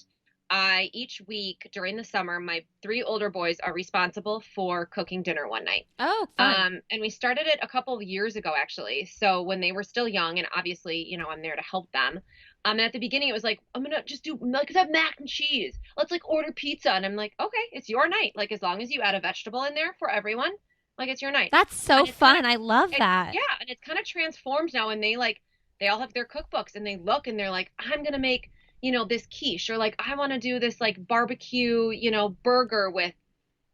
each week during the summer, my three older boys are responsible for cooking dinner one night. Oh, fun. And we started it a couple of years ago, actually. So when they were still young, and obviously, I'm there to help them. And at the beginning, it was like, I'm going to just do, like, have mac and cheese. Let's like order pizza. And I'm like, okay, it's your night. Like, as long as you add a vegetable in there for everyone, like, it's your night. That's so fun. I love that. Yeah. And it's kind of transformed now. And they all have their cookbooks, and they look and they're like, I'm going to make, this quiche, or like, I want to do this like barbecue, burger with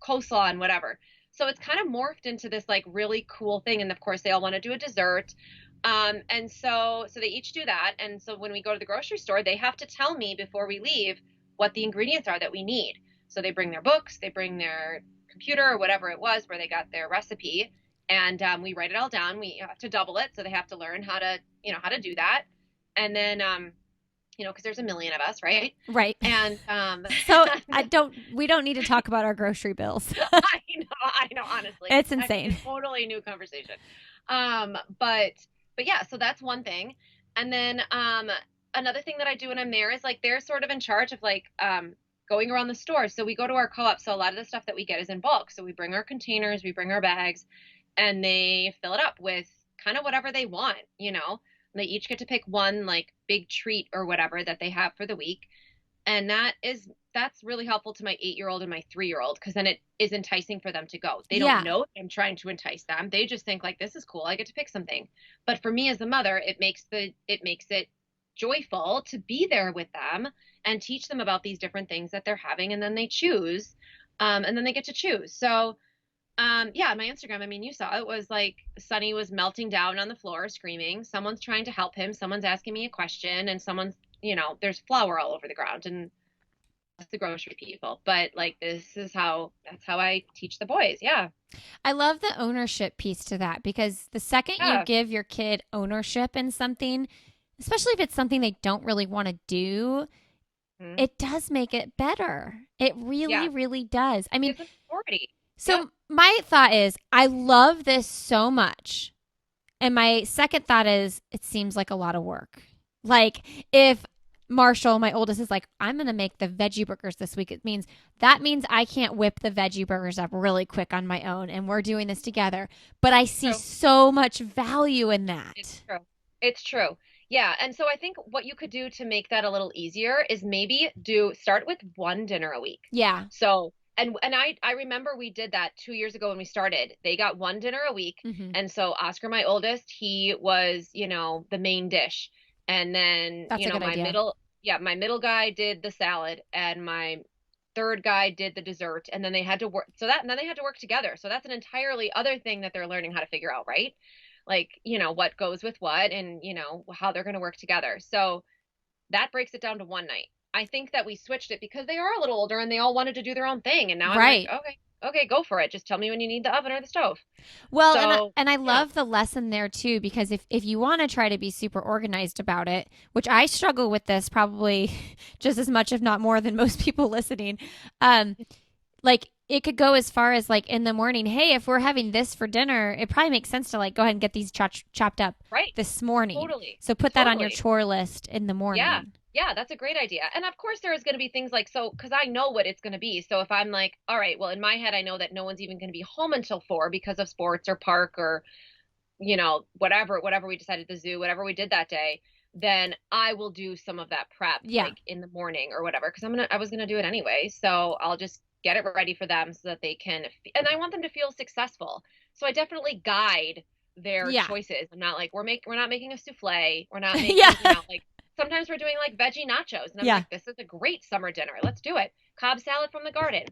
coleslaw and whatever. So it's kind of morphed into this like really cool thing. And of course they all want to do a dessert. And so they each do that. And so when we go to the grocery store, they have to tell me before we leave what the ingredients are that we need. So they bring their books, they bring their computer or whatever it was where they got their recipe, and we write it all down. We have to double it, so they have to learn how to, how to do that. And then, because there's a million of us, right? Right. And so we don't need to talk about our grocery bills. I know, honestly, it's insane. It's totally new conversation. But yeah, so that's one thing. And then another thing that I do when I'm there is like they're sort of in charge of like going around the store. So we go to our co-op. So a lot of the stuff that we get is in bulk. So we bring our containers, we bring our bags, and they fill it up with kind of whatever they want, They each get to pick one like big treat or whatever that they have for the week. And that's really helpful to my 8-year-old and my 3-year-old, because then it is enticing for them to go. They don't know I'm trying to entice them. They just think like, this is cool, I get to pick something. But for me as a mother, it makes it joyful to be there with them and teach them about these different things that they're having, and then they choose, and then they get to choose. So yeah, my Instagram, I mean, you saw it was like Sonny was melting down on the floor screaming. Someone's trying to help him, someone's asking me a question, and someone's, there's flour all over the ground, and that's the grocery people. But like, that's how I teach the boys. Yeah. I love the ownership piece to that, because the second you give your kid ownership in something, especially if it's something they don't really want to do, it does make it better. It really, really does. I mean, it's authority. So my thought is, I love this so much. And my second thought is, it seems like a lot of work. Like if Marshall, my oldest, is like, I'm going to make the veggie burgers this week, that means I can't whip the veggie burgers up really quick on my own, and we're doing this together. But I see so much value in that. It's true. Yeah. And so I think what you could do to make that a little easier is maybe start with one dinner a week. Yeah. So And I remember we did that 2 years ago when we started. They got one dinner a week. Mm-hmm. And so Oscar, my oldest, he was, the main dish. And then, my middle guy did the salad, and my third guy did the dessert. And then they had to work. And then they had to work together. So that's an entirely other thing that they're learning how to figure out, right? Like, what goes with what, and, how they're going to work together. So that breaks it down to one night. I think that we switched it because they are a little older and they all wanted to do their own thing. And now I'm like, okay, go for it. Just tell me when you need the oven or the stove. Well, and I love the lesson there too, because if you want to try to be super organized about it, which I struggle with this probably just as much, if not more, than most people listening, like it could go as far as like in the morning, hey, if we're having this for dinner, it probably makes sense to like go ahead and get these chopped up this morning. Totally. So put that on your chore list in the morning. Yeah, that's a great idea. And of course there is going to be things like, because I know what it's going to be. So if I'm like, all right, well, in my head, I know that no one's even going to be home until 4 because of sports or park or, whatever we decided, the zoo, whatever we did that day, then I will do some of that prep like in the morning or whatever, because I was going to do it anyway. So I'll just get it ready for them so that they can, and I want them to feel successful. So I definitely guide their choices. I'm not like, we're not making a souffle. We're not making, like, sometimes we're doing like veggie nachos, and I'm like, this is a great summer dinner. Let's do it. Cobb salad from the garden.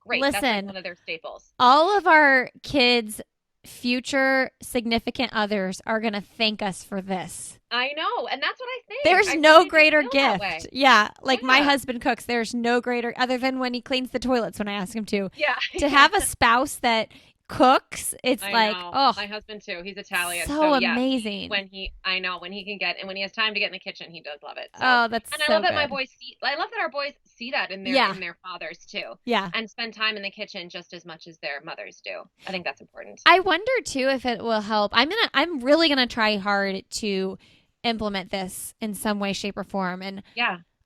Great. Listen, that's like one of their staples. All of our kids' future significant others are going to thank us for this. I know. And that's what I think. There's no greater gift. Yeah. Like my husband cooks. There's no greater, other than when he cleans the toilets when I ask him to. Yeah. To have a spouse that cooks, it's oh, my husband too, he's Italian, so amazing. When he can get, and when he has time to get in the kitchen, he does love it. So, and I love that I love that our boys see that in their fathers too, and spend time in the kitchen just as much as their mothers do. I think that's important. I wonder too if it will help. I'm really gonna try hard to implement this in some way, shape, or form, and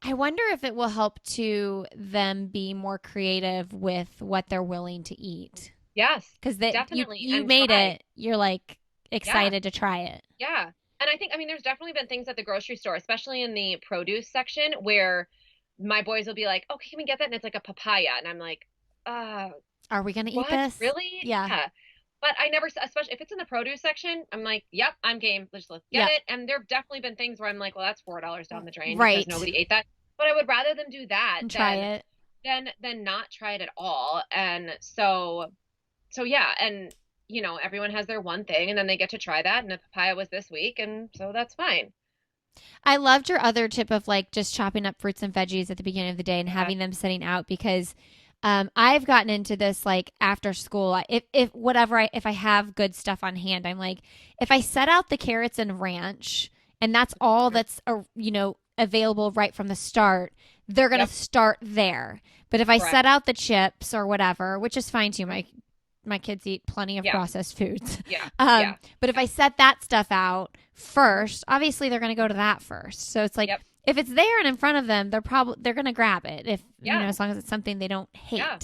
I wonder if it will help to them be more creative with what they're willing to eat. Yes, because you made it. You're like excited to try it. Yeah, and I think there's definitely been things at the grocery store, especially in the produce section, where my boys will be like, "Oh, can we get that?" And it's like a papaya, and I'm like, "Are we gonna eat this? Really?" Yeah. But I never, especially if it's in the produce section, I'm like, "Yep, I'm game. Let's get it." And there've definitely been things where I'm like, "Well, that's $4 down the drain because nobody ate that." But I would rather them do that and try it than not try it at all. And so so yeah, and everyone has their one thing, and then they get to try that, and the papaya was this week, and so that's fine. I loved your other tip of like just chopping up fruits and veggies at the beginning of the day and Yeah. having them sitting out because I've gotten into this like after school. If I have good stuff on hand, I'm like, if I set out the carrots and ranch and that's all that's available right from the start, they're gonna Yep. start there. But if I Correct. set out the chips or whatever, which is fine too, my kids eat plenty of Yeah. processed foods. Yeah. Yeah. But if I set that stuff out first, obviously they're going to go to that first. So it's like Yep. if it's there and in front of them, they're going to grab it if Yeah. as long as it's something they don't hate. Yeah.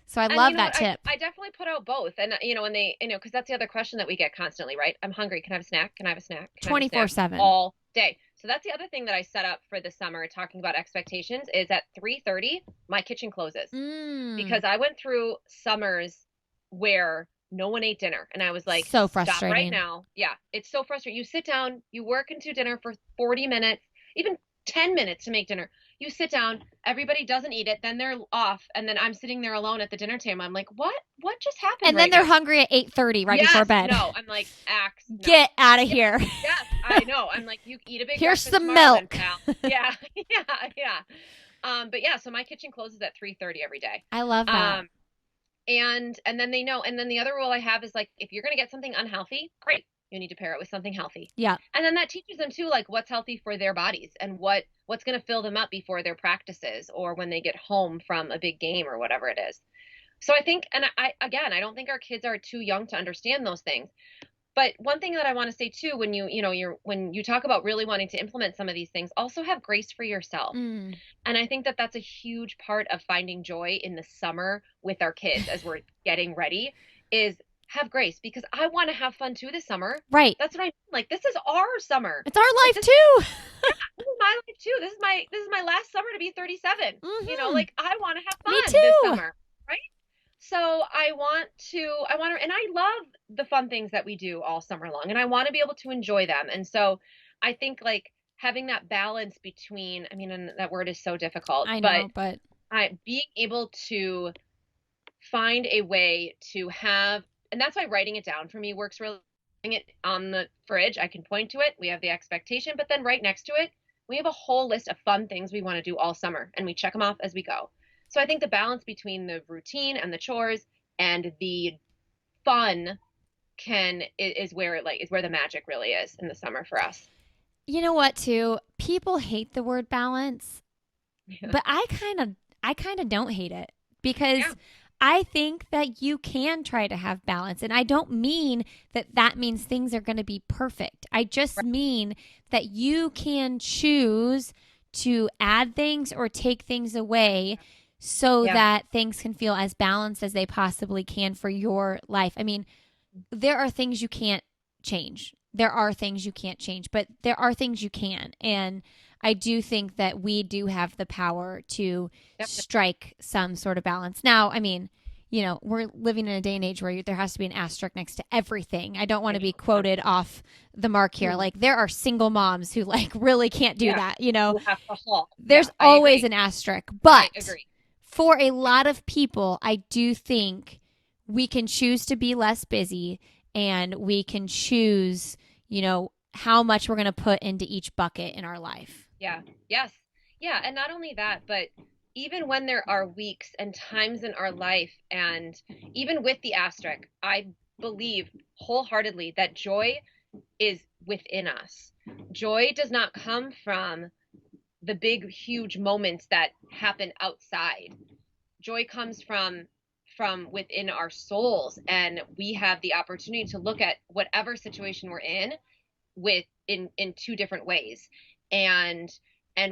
So I And love that tip. I definitely put out both. And when they, because that's the other question that we get constantly, right? I'm hungry. Can I have a snack? Can I have a snack? Can I have a snack? 24/7 all day. So that's the other thing that I set up for the summer, talking about expectations, is at 3:30 my kitchen closes. Because I went through summers where no one ate dinner, and I was like, so stop frustrating right now. Yeah, it's so frustrating. You sit down, you work into dinner for 40 minutes, even 10 minutes to make dinner. You sit down, everybody doesn't eat it, then they're off, and then I'm sitting there alone at the dinner table. I'm like, what just happened? And then they're hungry at 8:30 right before bed. No, I'm like, axe. No. Get out of here. Yes, I know. I'm like, you eat a big Here's breakfast some tomorrow milk. then, pal. Yeah, yeah. But yeah, so my kitchen closes at 3:30 every day. I love that. And then they know. And then the other rule I have is like, if you're gonna get something unhealthy, great. You need to pair it with something healthy. Yeah. And then that teaches them too, like what's healthy for their bodies and what's gonna fill them up before their practices or when they get home from a big game or whatever it is. So I think, and I don't think our kids are too young to understand those things. But one thing that I want to say too, when when you talk about really wanting to implement some of these things, also have grace for yourself. And I think that that's a huge part of finding joy in the summer with our kids as we're getting ready is have grace, because I want to have fun too this summer. Right. That's what I mean. Like, this is our summer. It's our life this, too. This is my life too. This is my last summer to be 37. Like I want to have fun Me too. this summer. Right. So I want to, and I love the fun things that we do all summer long, and I want to be able to enjoy them. And so I think like having that balance between, I mean, and that word is so difficult, I know, but being able to find a way to have, and that's why writing it down for me works really. It on the fridge, I can point to it. We have the expectation, but then right next to it, we have a whole list of fun things we want to do all summer, and we check them off as we go. So I think the balance between the routine and the chores and the fun is where the magic really is in the summer for us. You know what, too? People hate the word balance, but I kind of don't hate it because I think that you can try to have balance. And I don't mean that means things are going to be perfect. I just mean that you can choose to add things or take things away so that things can feel as balanced as they possibly can for your life. I mean, there are things you can't change. There are things you can't change, but there are things you can. And I do think that we do have the power to strike some sort of balance. Now, I mean, we're living in a day and age where there has to be an asterisk next to everything. I don't want to be quoted off the mark here. Like, there are single moms who like really can't do that, There's always an asterisk. But I agree. For a lot of people, I do think we can choose to be less busy, and we can choose, how much we're going to put into each bucket in our life. Yeah. Yes. Yeah. And not only that, but even when there are weeks and times in our life, and even with the asterisk, I believe wholeheartedly that joy is within us. Joy does not come from the big, huge moments that happen outside. Joy comes from within our souls, and we have the opportunity to look at whatever situation we're in in two different ways. And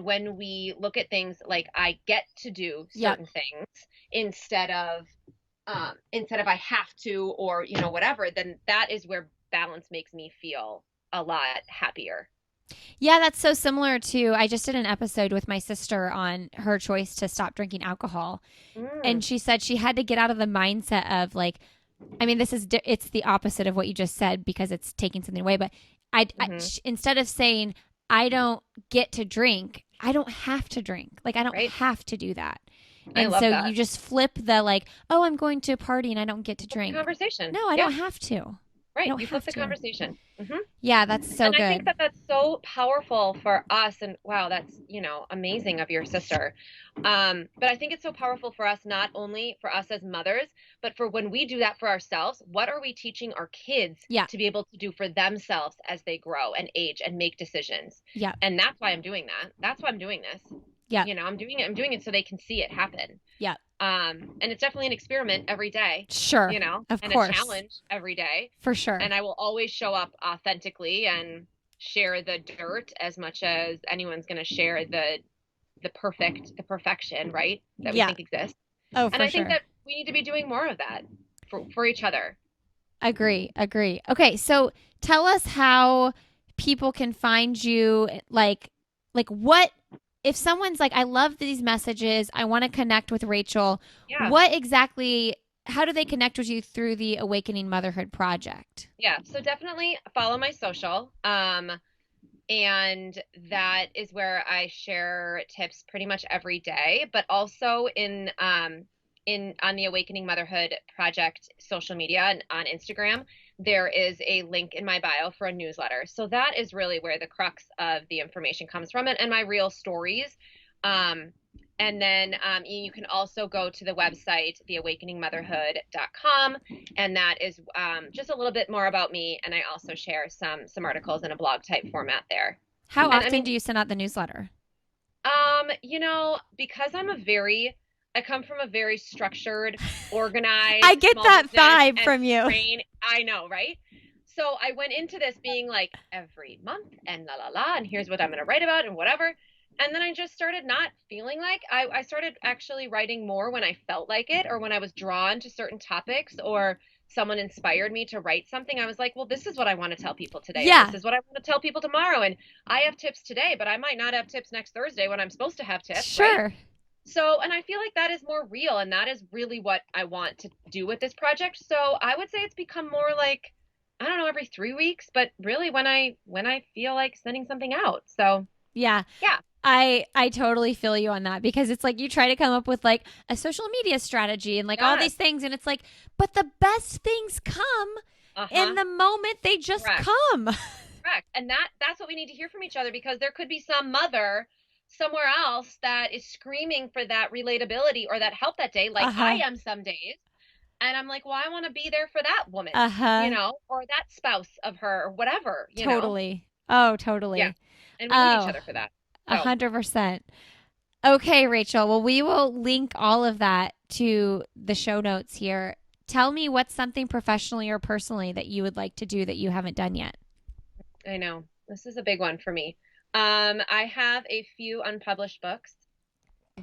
when we look at things like I get to do certain things instead of I have to, or whatever, then that is where balance makes me feel a lot happier. Yeah, that's so similar to, I just did an episode with my sister on her choice to stop drinking alcohol. And she said she had to get out of the mindset of like, I mean, it's the opposite of what you just said because it's taking something away. But instead of saying, I don't get to drink, I don't have to drink. Like, I don't have to do that. I And love so that. you just flip the like, oh, I'm going to a party and I don't get to Flip the drink. conversation. No, I Yeah, don't have to. I right. don't You flip have the to. conversation. Yeah, that's so And I think good. that that's so powerful for us. And wow, that's, amazing of your sister. But I think it's so powerful for us, not only for us as mothers, but for when we do that for ourselves, what are we teaching our kids Yeah. to be able to do for themselves as they grow and age and make decisions? Yeah. And that's why I'm doing that. That's why I'm doing this. Yeah. I'm doing it so they can see it happen. Yeah. And it's definitely an experiment every day, Sure. Of and a course. challenge every day. For sure. And I will always show up authentically and share the dirt as much as anyone's going to share the perfection, right? That we Yeah. think exists. Oh, And for I think sure. that we need to be doing more of that for each other. Agree. Agree. Okay, so tell us how people can find you like what if someone's like I love these messages, I want to connect with Rachael, Yeah. what exactly how do they connect with you through the Awakening Motherhood project? Yeah. So definitely follow my social. And that is where I share tips pretty much every day, but also in on the Awakening Motherhood Project social media and on Instagram, there is a link in my bio for a newsletter. So that is really where the crux of the information comes from, and my real stories. Um, and then you can also go to the website, theawakeningmotherhood.com, and that is just a little bit more about me. And I also share some articles in a blog type format there. How And I often mean, do you send out the newsletter? because I come from a very structured, organized I get small that business vibe and from you. I know, right? So I went into this being like every month and la la la, and here's what I'm going to write about and whatever. And then I just started not feeling like I started actually writing more when I felt like it, or when I was drawn to certain topics, or someone inspired me to write something. I was like, well, this is what I want to tell people today, and Yeah, this is what I want to tell people tomorrow. And I have tips today, but I might not have tips next Thursday when I'm supposed to have tips, right? sure. So, and I feel like that is more real, and that is really what I want to do with this project. So I would say it's become more like, I don't know, every 3 weeks, but really when I feel like sending something out. So Yeah. yeah. I totally feel you on that because it's like you try to come up with like a social media strategy and like all Yes. these things and it's like but the best things come in Uh-huh. the moment they just Correct. come. Correct. And that's what we need to hear from each other, because there could be some mother somewhere else that is screaming for that relatability or that help that day, like I Uh-huh. am some days. And I'm like, well, I want to be there for that woman, Uh-huh. or that spouse of her, or whatever. Totally. Oh, Yeah. totally. And we need each Oh, other for that. So 100%. Okay, Rachael. Well, we will link all of that to the show notes here. Tell me what's something professionally or personally that you would like to do that you haven't done yet. I know this is a big one for me. I have a few unpublished books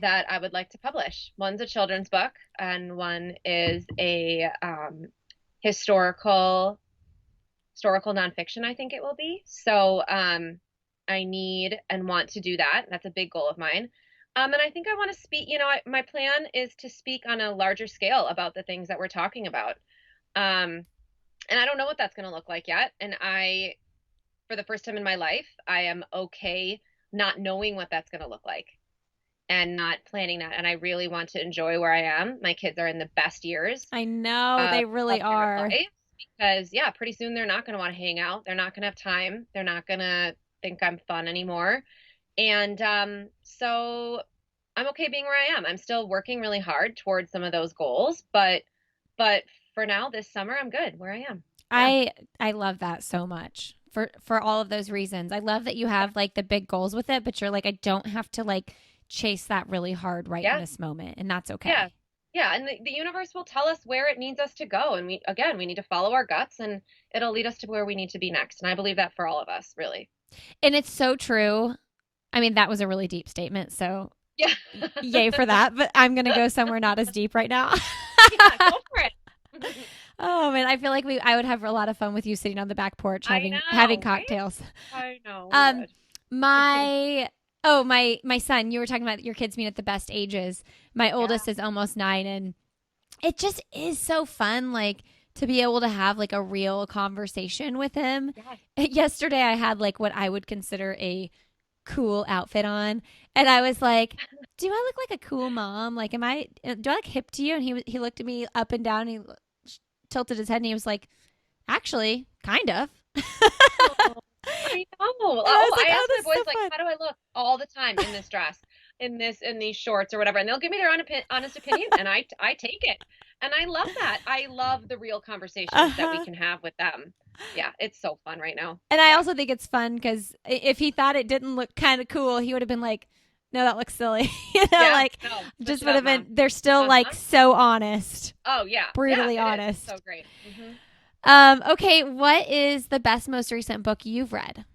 that I would like to publish. One's a children's book, and one is a historical nonfiction, I think it will be. So I need and want to do that. That's a big goal of mine. And I think I want to speak, my plan is to speak on a larger scale about the things that we're talking about. Um, and I don't know what that's going to look like yet. And for the first time in my life, I am okay not knowing what that's going to look like and not planning that. And I really want to enjoy where I am. My kids are in the best years I know they really of their are. life, because yeah, pretty soon they're not going to want to hang out. They're not going to have time. They're not going to think I'm fun anymore. And so I'm okay being where I am. I'm still working really hard towards some of those goals, but for now, this summer, I'm good where I am. Yeah. I love that so much for all of those reasons. I love that you have like the big goals with it, but you're like I don't have to like chase that really hard right in Yeah. this moment, and that's okay. Yeah. Yeah. And the universe will tell us where it needs us to go. And we need to follow our guts, and it'll lead us to where we need to be next. And I believe that for all of us, really. And it's so true. I mean, that was a really deep statement, so Yeah. yay for that. But I'm gonna go somewhere not as deep right now. Yeah. Go for it. Oh man, I feel like I would have a lot of fun with you sitting on the back porch I having know, right? cocktails. I know. We Um, would. my son, you were talking about your kids being at the best ages. My Yeah. oldest is almost 9, and it just is so fun, like to be able to have like a real conversation with him. Yes. Yesterday, I had like what I would consider a cool outfit on. And I was like, do I look like a cool mom? Like, do I look hip to you? And he looked at me up and down. And he tilted his head and he was like, actually, kind of. Oh, I know. And I was Oh, like, I oh, ask this my is so boys like, fun. how do I look all the time in this dress, in these shorts or whatever, and they'll give me their honest opinion, and I take it, and I love that. I love the real conversations that we Uh-huh. can have with them. Yeah, it's so fun right now. And I Yeah. also think it's fun because if he thought it didn't look kind of cool, he would have been like, no, that looks silly. Yeah. Like No, switch just it would up, have mom. been, they're still like Uh-huh. so honest, Oh yeah. Yeah, brutally it is. It's honest. so great. Okay. What is the best, most recent book you've read?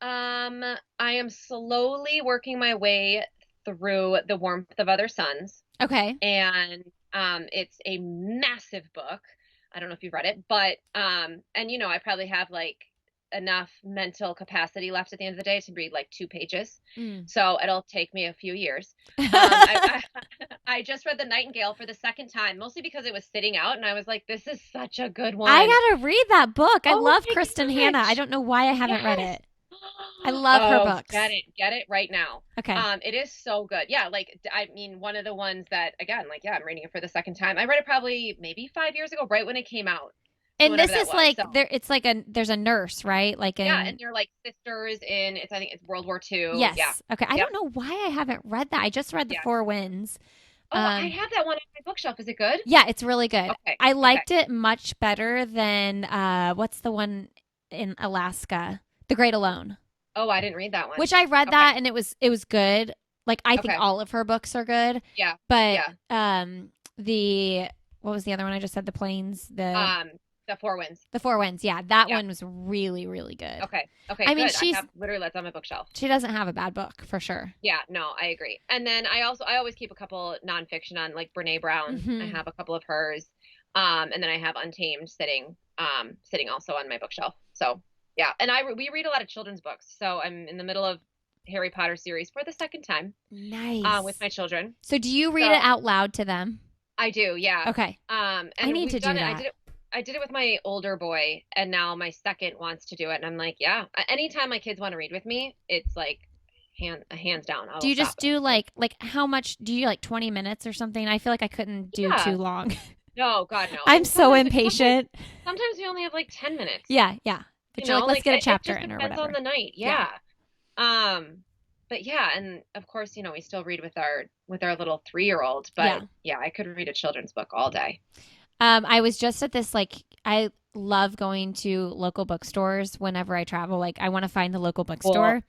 I am slowly working my way through The Warmth of Other Suns, Okay. and it's a massive book. I don't know if you've read it, but and I probably have like enough mental capacity left at the end of the day to read like 2 pages. Mm. So it'll take me a few years. I just read The Nightingale for the second time, mostly because it was sitting out, and I was like, this is such a good one. I gotta read that book. I Oh love my Kristen Hanna. I gosh. don't know why I haven't read Yes. it. I love her Oh, books. get it right now. Okay. It is so good. Yeah, like I mean, one of the ones that again, like yeah, I'm reading it for the second time. I read it probably maybe 5 years ago, right when it came out. So And whenever this that is was. like So it's like there's a nurse, right? Like yeah, and in they're like sisters in I think it's World War II. Yeah. yes. Okay. I Yep. don't know why I haven't read that. I just read The Yeah. Four Winds. Oh, I have that one on my bookshelf. Is it good? Yeah, it's really good. Okay. I Okay. liked it much better than what's the one in Alaska? The Great Alone. Oh, I didn't read that one. Which I read Okay. that and it was good. Like I think Okay. all of her books are good, Yeah. but Yeah. the what was the other one I just said? The planes, Um, The Four Winds. the Four Winds. Yeah, that Yeah. one was really really good. Okay. Okay, I mean, good. I have literally that's on my bookshelf. she doesn't have a bad book for sure. Yeah, no, I agree. And then I always keep a couple nonfiction on like Brene Brown. I Hmm. have a couple of hers. And then I have Untamed sitting also on my bookshelf. So yeah, and we read a lot of children's books. So I'm in the middle of Harry Potter series for the second time with Nice. my children. So do you read So it out loud to them? I do, yeah. Okay. I And need to we've do done it. that. I did it with my older boy, and now my second wants to do it, and I'm like, yeah. Anytime my kids want to read with me, it's like hands down. Do I'll you stop just it. do like how much do you like 20 minutes or something? I feel like I couldn't do Yeah. too long. No, God, no. I'm And so sometimes impatient. sometimes we only have like 10 minutes. Yeah, yeah. But you're like, let's Like get a it chapter just in or depends on whatever. the night. Yeah. Yeah. But yeah, and of course, we still read with our little 3-year-old, Yeah. but yeah, I could read a children's book all day. I was just at this I love going to local bookstores whenever I travel. Like I want to find the local Cool. bookstore.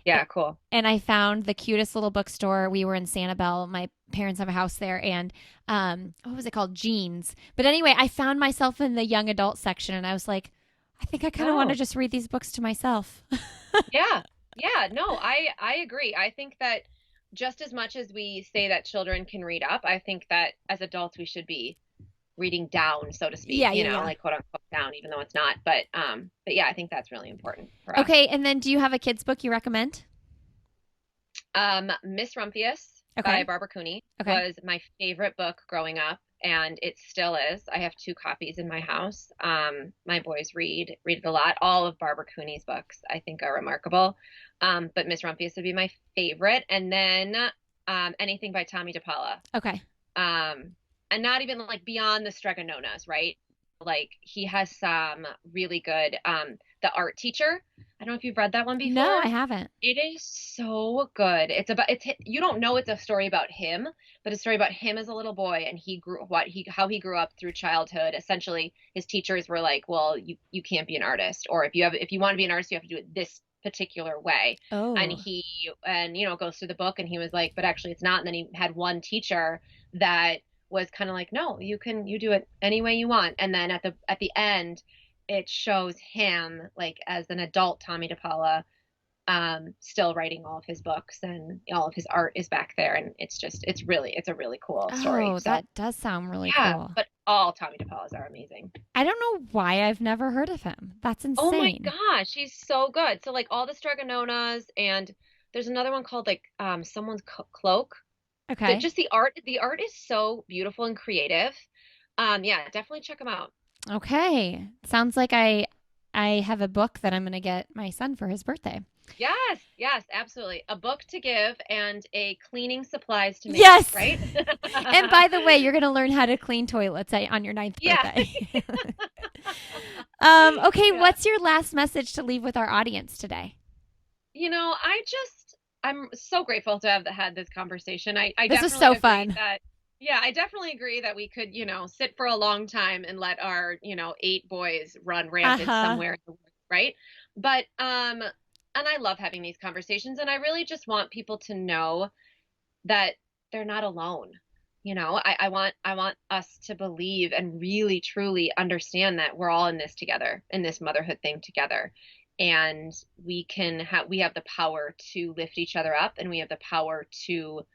Yeah, cool. And I found the cutest little bookstore. We were in Sanibel. My parents have a house there, and what was it called? Jeans. But anyway, I found myself in the young adult section, and I was like, I think I kind of want to Oh, just read these books to myself. yeah. Yeah, no, I agree. I think that just as much as we say that children can read up, I think that as adults we should be reading down, so to speak, Yeah, yeah, yeah. like quote unquote down, even though it's not. But yeah, I think that's really important for us. Okay, and then do you have a kids book you recommend? Miss Rumphius by Okay, Barbara Cooney okay. was my favorite book growing up, and it still is. I have 2 copies in my house. My boys read it a lot. All of Barbara Cooney's books, I think, are remarkable. But Miss Rumphius would be my favorite, and then anything by Tommy DePaula. Okay. And not even like Beyond the Stregononas, right? Like he has some really good The Art Teacher. I don't know if you've read that one No, before. I haven't. It is so good. It's you don't know it's a story about him, but it's a story about him as a little boy and how he grew up through childhood. Essentially, his teachers were like, "Well, you can't be an artist, or if you want to be an artist, you have to do it this particular way." And Oh. he goes through the book and he was like, "But actually, it's not." And then he had one teacher that was kind of like, "No, you do it any way you want." And then at the end, it shows him like as an adult Tommy DePaula still writing all of his books, and all of his art is back there, and it's a really cool story. Oh, So that does sound really yeah, cool. but all Tommy DePaulas are amazing. I don't know why I've never heard of him. That's Oh my insane. gosh, he's so good. So like all the Stregononas, and there's another one called like someone's cloak. Okay. Just the art is so beautiful and creative. Yeah, definitely check them out. Okay. Sounds like I have a book that I'm going to get my son for his birthday. Yes, yes, absolutely. A book to give and a cleaning supplies to make, Yes. right? And by the way, you're going to learn how to clean toilets on your ninth Yeah. birthday. Okay, Yeah. what's your last message to leave with our audience today? I'm so grateful to have had this conversation. I This was definitely so agree fun. that, yeah, I definitely agree that we could, sit for a long time and let our, 8 boys run Uh rampant huh. somewhere in the woods, right? But, and I love having these conversations, and I really just want people to know that they're not alone. I want us to believe and really truly understand that we're all in this together, in this motherhood thing together. And we have the power to lift each other up, and we have the power to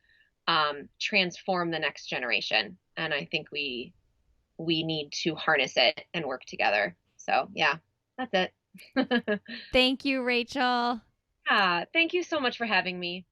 transform the next generation. And I think we need to harness it and work together. So yeah, that's it. Thank you, Rachel. Yeah, thank you so much for having me.